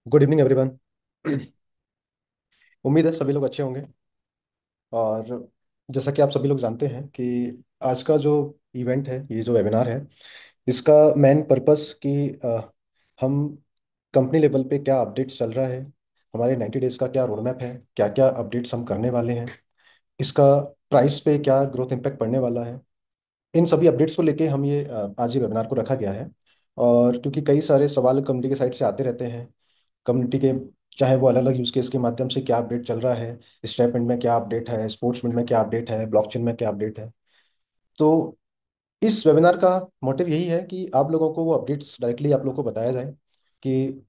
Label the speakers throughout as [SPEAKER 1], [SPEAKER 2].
[SPEAKER 1] Good evening everyone. उम्मीद है सभी लोग अच्छे होंगे। और जैसा कि आप सभी लोग जानते हैं कि आज का जो इवेंट है, ये जो वेबिनार है, इसका मेन पर्पस कि हम कंपनी लेवल पे क्या अपडेट्स चल रहा है, हमारे 90 डेज का क्या रोड मैप है, क्या क्या अपडेट्स हम करने वाले हैं, इसका प्राइस पे क्या ग्रोथ इम्पैक्ट पड़ने वाला है, इन सभी अपडेट्स को लेके हम ये आज ये वेबिनार को रखा गया है। और क्योंकि कई सारे सवाल कम्युनिटी के साइड से आते रहते हैं, कम्युनिटी के, चाहे वो अलग अलग यूज केस के माध्यम से क्या अपडेट चल रहा है, स्टेटमेंट में क्या अपडेट है, स्पोर्ट्समेंट में क्या अपडेट है, ब्लॉकचेन में क्या अपडेट है। तो इस वेबिनार का मोटिव यही है कि आप लोगों को वो अपडेट्स डायरेक्टली आप लोगों को बताया जाए कि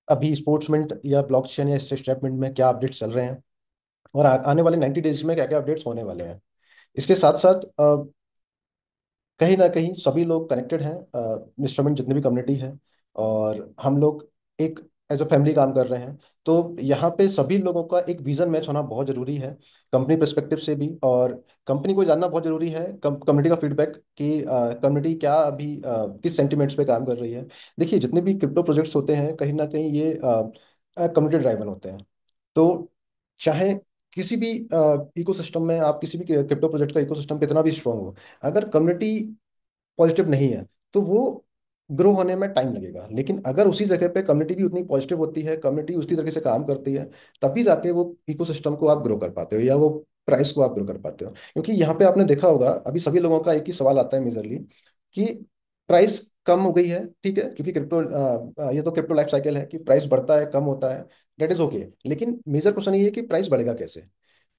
[SPEAKER 1] अभी स्पोर्ट्समेंट या ब्लॉकचेन या स्टेटमेंट में क्या अपडेट्स चल रहे हैं, और आने वाले 90 डेज में क्या क्या अपडेट्स होने वाले हैं। इसके साथ साथ कहीं ना कहीं सभी लोग कनेक्टेड हैं, इंस्ट्रूमेंट जितनी भी कम्युनिटी है, और हम लोग एक एज अ फैमिली काम कर रहे हैं। तो यहाँ पे सभी लोगों का एक विजन मैच होना बहुत जरूरी है, कंपनी पर्सपेक्टिव से भी, और कंपनी को जानना बहुत जरूरी है कम्युनिटी का फीडबैक कि कम्युनिटी क्या अभी किस सेंटिमेंट्स पे काम कर रही है। देखिए, जितने भी क्रिप्टो प्रोजेक्ट्स होते हैं कहीं ना कहीं ये कम्युनिटी ड्राइवन होते हैं। तो चाहे किसी भी इकोसिस्टम में, आप किसी भी क्रिप्टो प्रोजेक्ट का इकोसिस्टम कितना भी स्ट्रांग हो, अगर कम्युनिटी पॉजिटिव नहीं है तो वो ग्रो होने में टाइम लगेगा। लेकिन अगर उसी जगह पे कम्युनिटी भी उतनी पॉजिटिव होती है, कम्युनिटी उसी तरीके से काम करती है, तभी जाके वो इकोसिस्टम को आप ग्रो कर पाते हो, या वो प्राइस को आप ग्रो कर पाते हो। क्योंकि यहाँ पे आपने देखा होगा, अभी सभी लोगों का एक ही सवाल आता है मेजरली, कि प्राइस कम हो गई है, ठीक है, क्योंकि ये तो क्रिप्टो लाइफ साइकिल है कि प्राइस बढ़ता है, कम होता है, डेट इज ओके। लेकिन मेजर क्वेश्चन ये है कि प्राइस बढ़ेगा कैसे।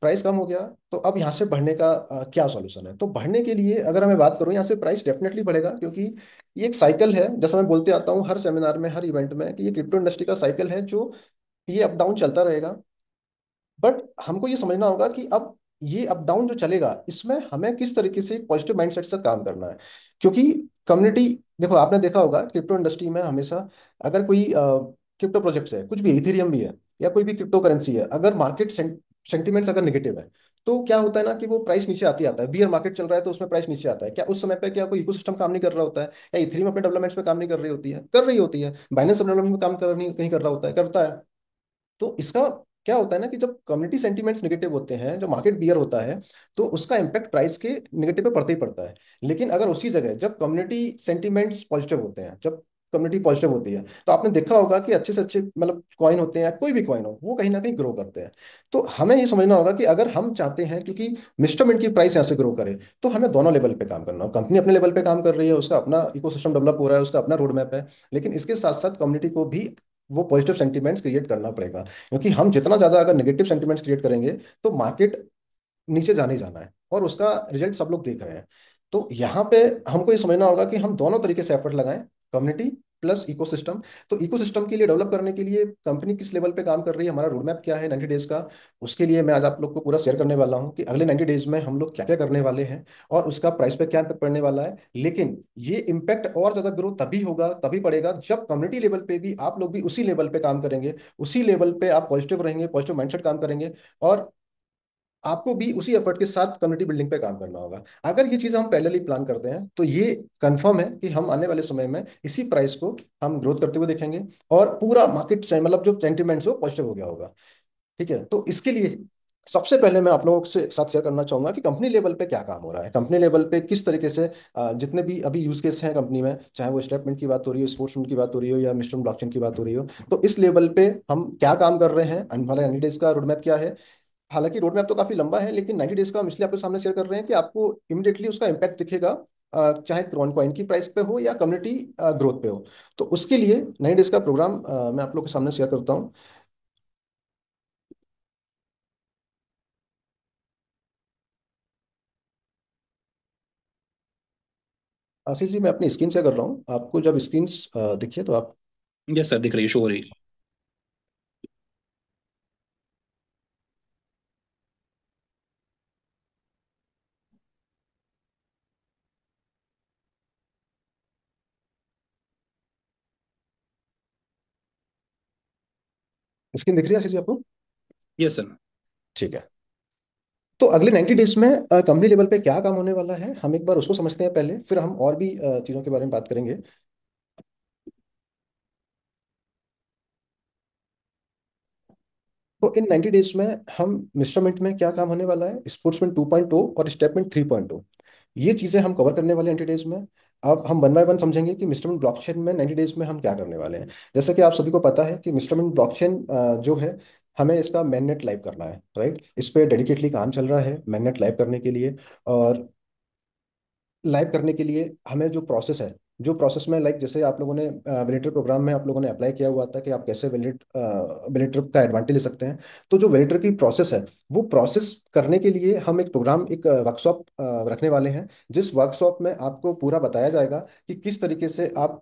[SPEAKER 1] प्राइस कम हो गया, तो अब यहाँ से बढ़ने का क्या सॉल्यूशन है। तो बढ़ने के लिए अगर मैं बात करूँ, यहाँ से प्राइस डेफिनेटली बढ़ेगा, क्योंकि ये एक साइकिल है, जैसा मैं बोलते आता हूँ हर सेमिनार में, हर इवेंट में, कि ये क्रिप्टो इंडस्ट्री का साइकिल है जो ये अप डाउन चलता रहेगा। बट हमको ये समझना होगा कि अब ये अप डाउन जो चलेगा, इसमें हमें किस तरीके से पॉजिटिव माइंडसेट से काम करना है। क्योंकि कम्युनिटी, देखो आपने देखा होगा क्रिप्टो इंडस्ट्री में हमेशा, अगर कोई क्रिप्टो प्रोजेक्ट्स है, कुछ भी इथेरियम भी है या कोई भी क्रिप्टो करेंसी है, अगर मार्केट सेंटिमेंट्स अगर नेगेटिव है, तो क्या होता है ना कि वो प्राइस नीचे आती आता है। बियर मार्केट चल रहा है तो उसमें प्राइस नीचे आता है। क्या उस समय पे क्या कोई इकोसिस्टम काम नहीं कर रहा होता है, या इथेरियम अपने डेवलपमेंट्स पे काम नहीं कर रही होती है? कर रही होती है। बाइनेंस डेवलपमेंट में काम कर नहीं कहीं कर रहा होता है? करता है। तो इसका क्या होता है ना कि जब कम्युनिटी सेंटीमेंट्स नेगेटिव होते हैं, जब मार्केट बियर होता है, तो उसका इम्पैक्ट प्राइस के नेगेटिव पे पड़ता ही पड़ता है। लेकिन अगर उसी जगह जब कम्युनिटी सेंटीमेंट्स पॉजिटिव होते हैं, जब कम्युनिटी पॉजिटिव होती है, तो आपने देखा होगा कि अच्छे से अच्छे मतलब कॉइन होते हैं, या कोई भी कॉइन हो, वो कहीं ना कहीं ग्रो करते हैं। तो हमें ये समझना होगा कि अगर हम चाहते हैं क्योंकि मिस्टर मिंट की प्राइस यहाँ से ग्रो करे, तो हमें दोनों लेवल पे काम करना हो। कंपनी अपने लेवल पे काम कर रही है, उसका अपना इकोसिस्टम डेवलप हो रहा है, उसका अपना रोड मैप है, लेकिन इसके साथ साथ कम्युनिटी को भी वो पॉजिटिव सेंटीमेंट्स क्रिएट करना पड़ेगा। क्योंकि हम जितना ज्यादा अगर नेगेटिव सेंटीमेंट्स क्रिएट करेंगे, तो मार्केट नीचे जाने ही जाना है, और उसका रिजल्ट सब लोग देख रहे हैं। तो यहाँ पे हमको ये समझना होगा कि हम दोनों तरीके से एफर्ट लगाएं, कम्युनिटी प्लस इकोसिस्टम। तो इकोसिस्टम के लिए, डेवलप करने के लिए कंपनी किस लेवल पे काम कर रही है, हमारा रोड मैप क्या है 90 डेज का, उसके लिए मैं आज आप लोग को पूरा शेयर करने वाला हूँ कि अगले 90 डेज में हम लोग क्या क्या करने वाले हैं, और उसका प्राइस पे क्या इम्पैक्ट पड़ने वाला है। लेकिन ये इम्पैक्ट और ज्यादा ग्रो तभी होगा, तभी पड़ेगा, जब कम्युनिटी लेवल पे भी आप लोग भी उसी लेवल पे काम करेंगे, उसी लेवल पे आप पॉजिटिव रहेंगे, पॉजिटिव माइंडसेट काम करेंगे, और आपको भी उसी एफर्ट के साथ कम्युनिटी बिल्डिंग पे काम करना होगा। अगर ये चीज़ हम पहले ही प्लान करते हैं, तो ये कंफर्म है कि हम आने वाले समय में इसी प्राइस को हम ग्रोथ करते हुए देखेंगे, और पूरा मार्केट से मतलब जो सेंटिमेंट्स हो पॉजिटिव हो गया होगा। ठीक है, तो इसके लिए सबसे पहले मैं आप लोगों से साथ शेयर करना चाहूंगा कि कंपनी लेवल पे क्या काम हो रहा है, कंपनी लेवल पे किस तरीके से जितने भी अभी यूज केस हैं कंपनी में, चाहे वो स्टेटमेंट की बात हो रही हो, स्पोर्ट्समेंट की बात हो रही हो, या मिस्टर ब्लॉकचेन की बात हो रही हो, तो इस लेवल पे हम क्या काम कर रहे हैं, आने वाले 90 डेज का रोड मैप क्या है। हालांकि रोड मैप तो काफी लंबा है, लेकिन 90 डेज का हम इसलिए आपके सामने शेयर कर रहे हैं कि आपको इमिडिएटली उसका इम्पैक्ट दिखेगा, चाहे क्रॉन कॉइन की प्राइस पे हो या कम्युनिटी ग्रोथ पे हो। तो उसके लिए 90 डेज का प्रोग्राम मैं आप लोग के सामने शेयर करता हूँ। आशीष जी, मैं अपनी स्क्रीन शेयर कर रहा हूँ, आपको जब स्क्रीन दिखे तो आप।
[SPEAKER 2] यस सर, दिख रही है, शो हो रही है।
[SPEAKER 1] स्क्रीन दिख रही है आशीष जी आपको?
[SPEAKER 2] Yes sir.
[SPEAKER 1] ठीक है। तो अगले 90 डेज में कंपनी लेवल पे क्या काम होने वाला है, हम एक बार उसको समझते हैं पहले, फिर हम और भी चीज़ों के बारे में बात करेंगे। तो इन 90 डेज में हम मिस्टरमिंट में क्या काम होने वाला है, स्पोर्ट्समैन 2.0 और स्टेपमेंट 3.0, ये चीजें हम कवर करने वाले हैं 90 डेज में। अब हम वन बाय वन समझेंगे कि मिस्टरमिंट ब्लॉकचेन में 90 डेज में हम क्या करने वाले हैं। जैसा कि आप सभी को पता है कि मिस्टरमिंट ब्लॉकचेन जो है, हमें इसका मैननेट लाइव करना है, राइट। इस पे डेडिकेटली काम चल रहा है मैननेट लाइव करने के लिए। और लाइव करने के लिए हमें जो प्रोसेस है, जो प्रोसेस में लाइक जैसे आप लोगों ने वेलिडेटर प्रोग्राम में आप लोगों ने अप्लाई किया हुआ था कि आप कैसे वेलिडेटर का एडवांटेज ले सकते हैं। तो जो वेलिडेटर की प्रोसेस है, वो प्रोसेस करने के लिए हम एक प्रोग्राम, एक वर्कशॉप रखने वाले हैं, जिस वर्कशॉप में आपको पूरा बताया जाएगा कि किस तरीके से आप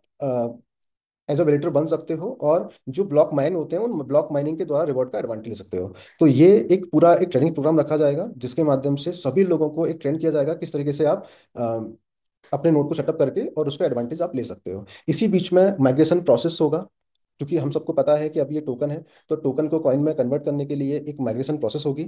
[SPEAKER 1] एज अ वेलिडेटर बन सकते हो, और जो ब्लॉक माइन होते हैं उन ब्लॉक माइनिंग के द्वारा रिवॉर्ड का एडवांटेज ले सकते हो। तो ये एक पूरा एक ट्रेनिंग प्रोग्राम रखा जाएगा, जिसके माध्यम से सभी लोगों को एक ट्रेन किया जाएगा किस तरीके से आप अपने नोड को सेटअप करके और उसका एडवांटेज आप ले सकते हो। इसी बीच में माइग्रेशन प्रोसेस होगा, क्योंकि हम सबको पता है कि अब ये टोकन है, तो टोकन को कॉइन में कन्वर्ट करने के लिए एक माइग्रेशन प्रोसेस होगी।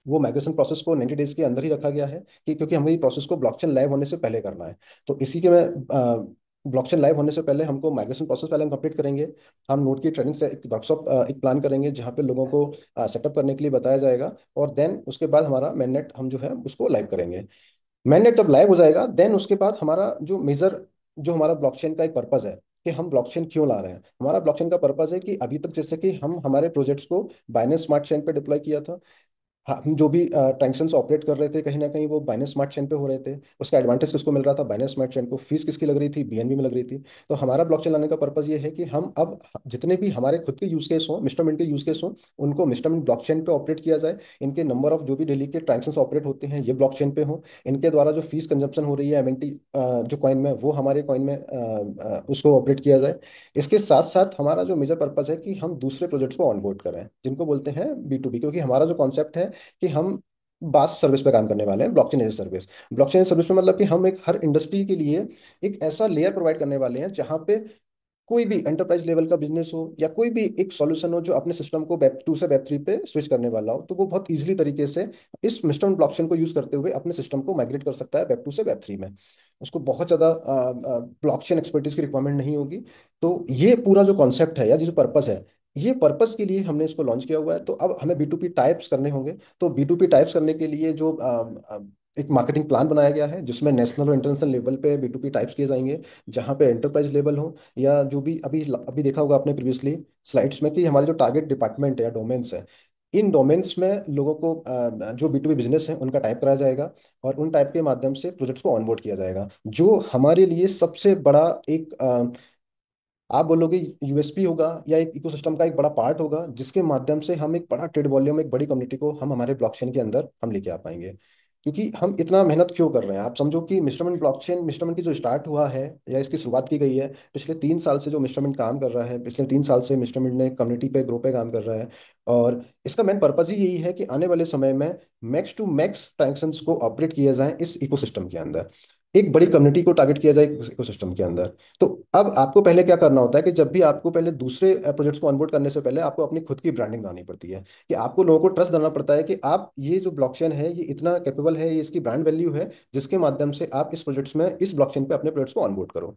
[SPEAKER 1] वो माइग्रेशन प्रोसेस को 90 डेज के अंदर ही रखा गया है, कि क्योंकि हमें ये प्रोसेस को ब्लॉकचेन लाइव होने से पहले करना है। तो इसी के में ब्लॉकचेन लाइव होने से पहले हमको माइग्रेशन प्रोसेस पहले हम कंप्लीट करेंगे। हम नोड की ट्रेनिंग से एक वर्कशॉप एक प्लान करेंगे, जहाँ पे लोगों को सेटअप करने के लिए बताया जाएगा। और देन उसके बाद हमारा मेननेट हम जो है उसको लाइव करेंगे। मैंने जब लाइव हो जाएगा, देन उसके बाद हमारा जो मेजर, जो हमारा ब्लॉकचेन का एक पर्पज है कि हम ब्लॉकचेन क्यों ला रहे हैं। हमारा ब्लॉकचेन का पर्पज है कि अभी तक जैसे कि हम हमारे प्रोजेक्ट्स को बाइनेंस स्मार्ट चेन पे डिप्लॉय किया था। हम जो भी ट्रांजेक्शन्स ऑपरेट कर रहे थे, कहीं ना कहीं वो बाइनेंस स्मार्ट चेन पे हो रहे थे। उसका एडवांटेज किसको मिल रहा था, बाइनेंस स्मार्ट चेन को। फीस किसकी लग रही थी, बीएनबी में लग रही थी। तो हमारा ब्लॉकचेन लाने का पर्पज ये है कि हम अब जितने भी हमारे खुद के यूज केस हों, मिस्टरमिंट के यूज केस हों, उनको मिस्टरमिंट ब्लॉकचेन पे ऑपरेट किया जाए। इनके नंबर ऑफ जो भी डेली के ट्रांजेक्शन्स ऑपरेट होते हैं, ये ब्लॉकचेन पे हो। इनके द्वारा जो फीस कंजप्शन हो रही है एमएनटी जो कॉइन में, वो हमारे कॉइन में उसको ऑपरेट किया जाए। इसके साथ साथ हमारा जो मेजर पर्पज है कि हम दूसरे प्रोजेक्ट्स को ऑनबोर्ड करें, जिनको बोलते हैं B2B, क्योंकि हमारा जो कॉन्सेप्ट है कि हम बास सर्विस पे काम करने वाले हैं, blockchain as service. Blockchain service में मतलब कि हम एक हर इंडस्ट्री के लिए एक ऐसा लेयर प्रोवाइड करने वाले हैं, जहां पे कोई भी एंटरप्राइज लेवल का बिजनेस हो या कोई भी एक सॉल्यूशन हो जो अपने सिस्टम को वेब 2 से वेब 3 पे स्विच करने वाला हो, तो वो बहुत इजीली तरीके से इस मिस्टर ब्लॉकचेन को यूज करते हुए अपने सिस्टम को माइग्रेट कर सकता है वेब 2 से वेब 3 में। उसको बहुत ज़्यादा ब्लॉकचेन एक्सपर्टीज की रिक्वायरमेंट नहीं होगी। तो ये पूरा जो कॉन्सेप्ट है या जो पर्पस है, ये पर्पस के लिए हमने इसको लॉन्च किया हुआ है। तो अब हमें B2P टाइप्स करने होंगे। तो B2P टाइप्स करने के लिए जो एक मार्केटिंग प्लान बनाया गया है, जिसमें नेशनल और इंटरनेशनल लेवल पे B2P टाइप्स किए जाएंगे, जहाँ पे एंटरप्राइज लेवल हो, या जो भी अभी अभी देखा होगा आपने प्रीवियसली स्लाइड्स में कि हमारे जो टारगेट डिपार्टमेंट है या डोमेन्स है, इन डोमेन्स में लोगों को जो B2B बिजनेस है उनका टाइप कराया जाएगा, और उन टाइप के माध्यम से प्रोजेक्ट्स को ऑनबोर्ड किया जाएगा। जो हमारे लिए सबसे बड़ा एक आप बोलोगे यूएसपी होगा, या एक इकोसिस्टम का एक बड़ा पार्ट होगा, जिसके माध्यम से हम एक बड़ा ट्रेड वॉल्यूम, एक बड़ी कम्युनिटी को हम हमारे ब्लॉकचेन के अंदर हम लेके आ पाएंगे। क्योंकि हम इतना मेहनत क्यों कर रहे हैं, आप समझो कि मिस्टरमिंट ब्लॉकचेन, मिस्टरमिंट की जो स्टार्ट हुआ है या इसकी शुरुआत की गई है, पिछले 3 साल से जो मिस्टरमिंट काम कर रहा है, पिछले 3 साल से मिस्टरमिंट ने कम्युनिटी पे, ग्रुप पे काम कर रहा है। और इसका मेन पर्पज ही यही है कि आने वाले समय में मैक्स टू मैक्स ट्रांजेक्शन्स को ऑपरेट किया जाए इस इकोसिस्टम के अंदर, एक बड़ी कम्युनिटी को टारगेट किया जाए इकोसिस्टम के अंदर। तो अब आपको पहले क्या करना होता है कि जब भी आपको पहले दूसरे प्रोजेक्ट्स को ऑनबोर्ड करने से पहले आपको अपनी खुद की ब्रांडिंग बनानी पड़ती है, कि आपको लोगों को ट्रस्ट देना पड़ता है कि आप ये जो ब्लॉकचेन है ये इतना कैपेबल है, ये इसकी ब्रांड वैल्यू है, जिसके माध्यम से आप इस प्रोजेक्ट्स में, इस ब्लॉकचेन पे अपने प्रोजेक्ट्स को ऑनबोर्ड करो।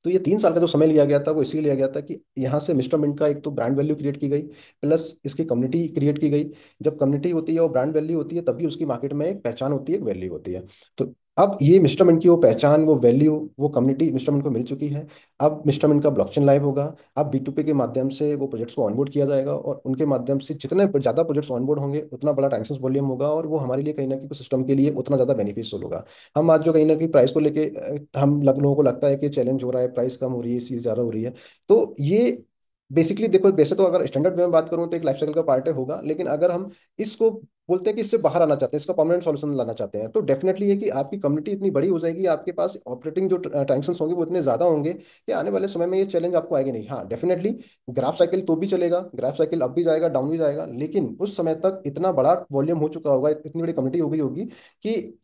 [SPEAKER 1] तो ये 3 साल का जो समय लिया गया था, वो इसलिए लिया गया था कि यहाँ से मिस्टर मिंट का एक तो ब्रांड वैल्यू क्रिएट की गई, प्लस इसकी कम्युनिटी क्रिएट की गई। जब कम्युनिटी होती है और ब्रांड वैल्यू होती है, तभी उसकी मार्केट में एक पहचान होती है, एक वैल्यू होती है। तो अब ये मिस्टर मिंट की वो पहचान, वो वैल्यू, वो कम्युनिटी मिस्टर मिंट को मिल चुकी है। अब मिस्टर मिंट का ब्लॉकचेन लाइव होगा। अब B2P के माध्यम से वो प्रोजेक्ट्स को ऑनबोर्ड किया जाएगा, और उनके माध्यम से जितने ज़्यादा प्रोजेक्ट्स ऑनबोर्ड होंगे, उतना बड़ा ट्रांजेक्शन वॉल्यूम होगा, और वो हमारे लिए कहीं ना कहीं सिस्टम के लिए उतना ज़्यादा बेनिफिशियल होगा। हम आज जो कहीं ना कहीं प्राइस को लेके लोगों को लगता है कि चैलेंज हो रहा है, प्राइस कम हो रही है, चीज़ ज़्यादा हो रही है। तो ये बेसिकली देखो, वैसे तो अगर स्टैंडर्ड वे में बात करूं तो एक लाइफ साइकिल का पार्ट है, होगा। लेकिन अगर हम इसको बोलते हैं कि इससे बाहर आना चाहते हैं, इसका परमानेंट सॉल्यूशन लाना चाहते हैं, तो डेफिनेटली है कि आपकी कम्युनिटी इतनी बड़ी हो जाएगी, आपके पास ऑपरेटिंग जो ट्रांजेक्शन्स होंगे वो इतने ज़्यादा होंगे कि आने वाले समय में ये चैलेंज आपको आएगी नहीं। हाँ डेफिनेटली ग्राफ साइकिल तो भी चलेगा, ग्राफ साइकिल अप भी जाएगा, डाउन भी जाएगा, लेकिन उस समय तक इतना बड़ा वॉल्यूम हो चुका होगा, इतनी बड़ी कम्युनिटी हो गई होगी कि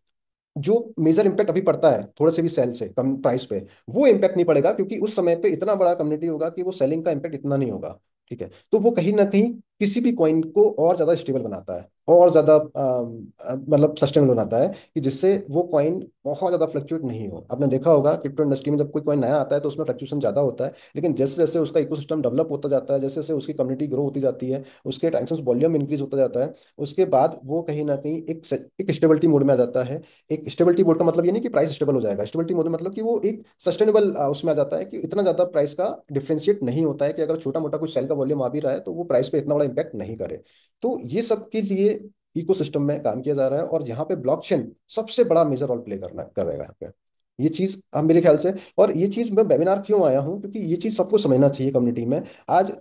[SPEAKER 1] जो मेजर इंपैक्ट अभी पड़ता है थोड़े से भी सेल से कम प्राइस पे, वो इंपैक्ट नहीं पड़ेगा, क्योंकि उस समय पे इतना बड़ा कम्युनिटी होगा कि वो सेलिंग का इंपैक्ट इतना नहीं होगा। ठीक है, तो वो कहीं ना कहीं किसी भी कॉइन को और ज्यादा स्टेबल बनाता है, और ज्यादा मतलब सस्टेनेबल बनाता है, कि जिससे वो कॉइन बहुत ज्यादा फ्लक्चुएट नहीं हो। आपने देखा होगा क्रिप्टो इंडस्ट्री में जब कोई कॉइन नया आता है तो उसमें फ्लक्चुएशन ज्यादा होता है, लेकिन जैसे जैसे उसका इकोसिस्टम डेवलप होता जाता है, जैसे जैसे उसकी कम्युनिटी ग्रो होती जाती है, उसके ट्रांजेक्शन वॉल्यूम इंक्रीज होता जाता है, उसके बाद वो कहीं ना कहीं एक स्टेबिलिटी मोड में आ जाता है। एक स्टेबिलिटी मोड का मतलब ये नहीं कि प्राइस स्टेबल हो जाएगा, स्टेबिलिटी मोड मतलब कि वो एक सस्टेनेबल उसमें आ जाता है, कि इतना ज्यादा प्राइस का डिफरेंशिएट नहीं होता है, कि अगर छोटा मोटा कुछ सेल का वॉल्यूम आ भी रहा है तो वो प्राइस पे इतना बड़ा इंपैक्ट नहीं करे। तो ये सब के लिए इकोसिस्टम में काम किया जा रहा है, और यहाँ पे ब्लॉकचेन सबसे बड़ा मेजर रोल प्ले करना करेगा यहाँ पे। ये चीज हम मेरे ख्याल से, और ये चीज मैं वेबिनार क्यों आया हूँ, क्योंकि ये चीज सबको समझना चाहिए कम्युनिटी में आज।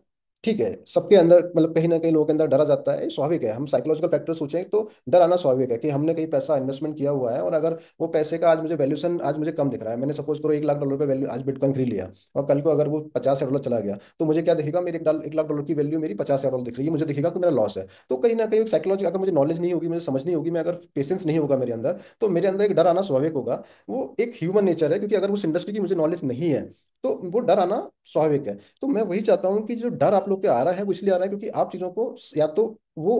[SPEAKER 1] ठीक है, सबके अंदर मतलब कहीं ना कहीं लोगों के अंदर डरा जाता है, ये स्वाभाविक है। हम साइकोलॉजिकल फैक्टर सोचें तो डर आना स्वाभाविक है, कि हमने कहीं पैसा इन्वेस्टमेंट किया हुआ है, और अगर वो पैसे का आज मुझे वैल्यूएशन आज मुझे कम दिख रहा है, मैंने सपोज करो $1 लाख पे वैल्यू आज बिटकॉइन खरीद लिया, और कल को अगर वो $50,000 चला गया, तो मुझे क्या दिखेगा, मेरे $1 लाख की वैल्यू मेरी $50,000 दिख रही है, मुझे दिखेगा कि मेरा लॉस है। तो कहीं ना कहीं साइकोलॉजी, अगर मुझे नॉलेज नहीं होगी, मुझे समझ नहीं होगी, मैं अगर पेशेंस नहीं होगा मेरे अंदर, तो मेरे अंदर एक डर आना स्वाभाविक होगा। वो एक ह्यूमन नेचर है, क्योंकि अगर उस इंडस्ट्री की मुझे नॉलेज नहीं है तो वो डर आना स्वाभाविक है। तो मैं वही चाहता हूँ कि जो डर आप लोग के आ रहा है वो इसलिए आ रहा है क्योंकि आप चीजों को या तो वो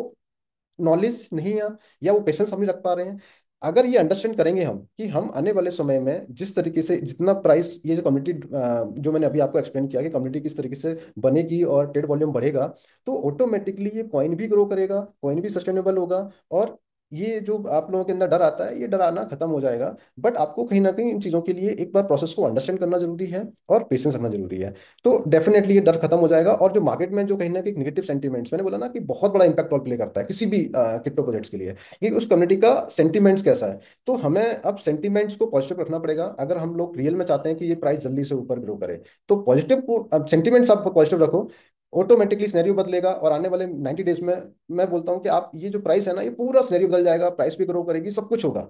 [SPEAKER 1] नॉलेज नहीं है, या वो पेशेंस हम नहीं रख पा रहे हैं। अगर ये अंडरस्टैंड करेंगे हम, कि हम आने वाले समय में जिस तरीके से जितना प्राइस, ये जो कम्युनिटी जो मैंने अभी आपको एक्सप्लेन किया कि कम्युनिटी किस तरीके से बनेगी और ट्रेड वॉल्यूम बढ़ेगा, तो ऑटोमेटिकली ये कॉइन भी ग्रो करेगा, कॉइन भी सस्टेनेबल होगा, और ये जो आप लोगों के अंदर डर आता है, ये डर आना खत्म हो जाएगा। बट आपको कहीं ना कहीं इन चीज़ों के लिए एक बार प्रोसेस को अंडरस्टैंड करना जरूरी है, और पेशेंस रखना जरूरी है। तो डेफिनेटली ये डर खत्म हो जाएगा, और जो मार्केट में जो कहीं ना कहीं नेगेटिव सेंटीमेंट्स, मैंने बोला ना कि बहुत बड़ा इंपैक्ट रोल प्ले करता है किसी भी क्रिप्टो प्रोजेक्ट्स के लिए, कि उस कम्युनिटी का सेंटीमेंट्स कैसा है। तो हमें अब सेंटीमेंट्स को पॉजिटिव रखना पड़ेगा, अगर हम लोग रियल में चाहते हैं कि ये प्राइस जल्दी से ऊपर ग्रो करे। तो पॉजिटिव को, अब सेंटीमेंट्स आप पॉजिटिव रखो, ऑटोमेटिकली सिनेरियो बदलेगा, और आने वाले 90 डेज में मैं बोलता हूँ कि आप ये जो प्राइस है ना, ये पूरा सिनेरियो बदल जाएगा, प्राइस भी ग्रो करेगी, सब कुछ होगा।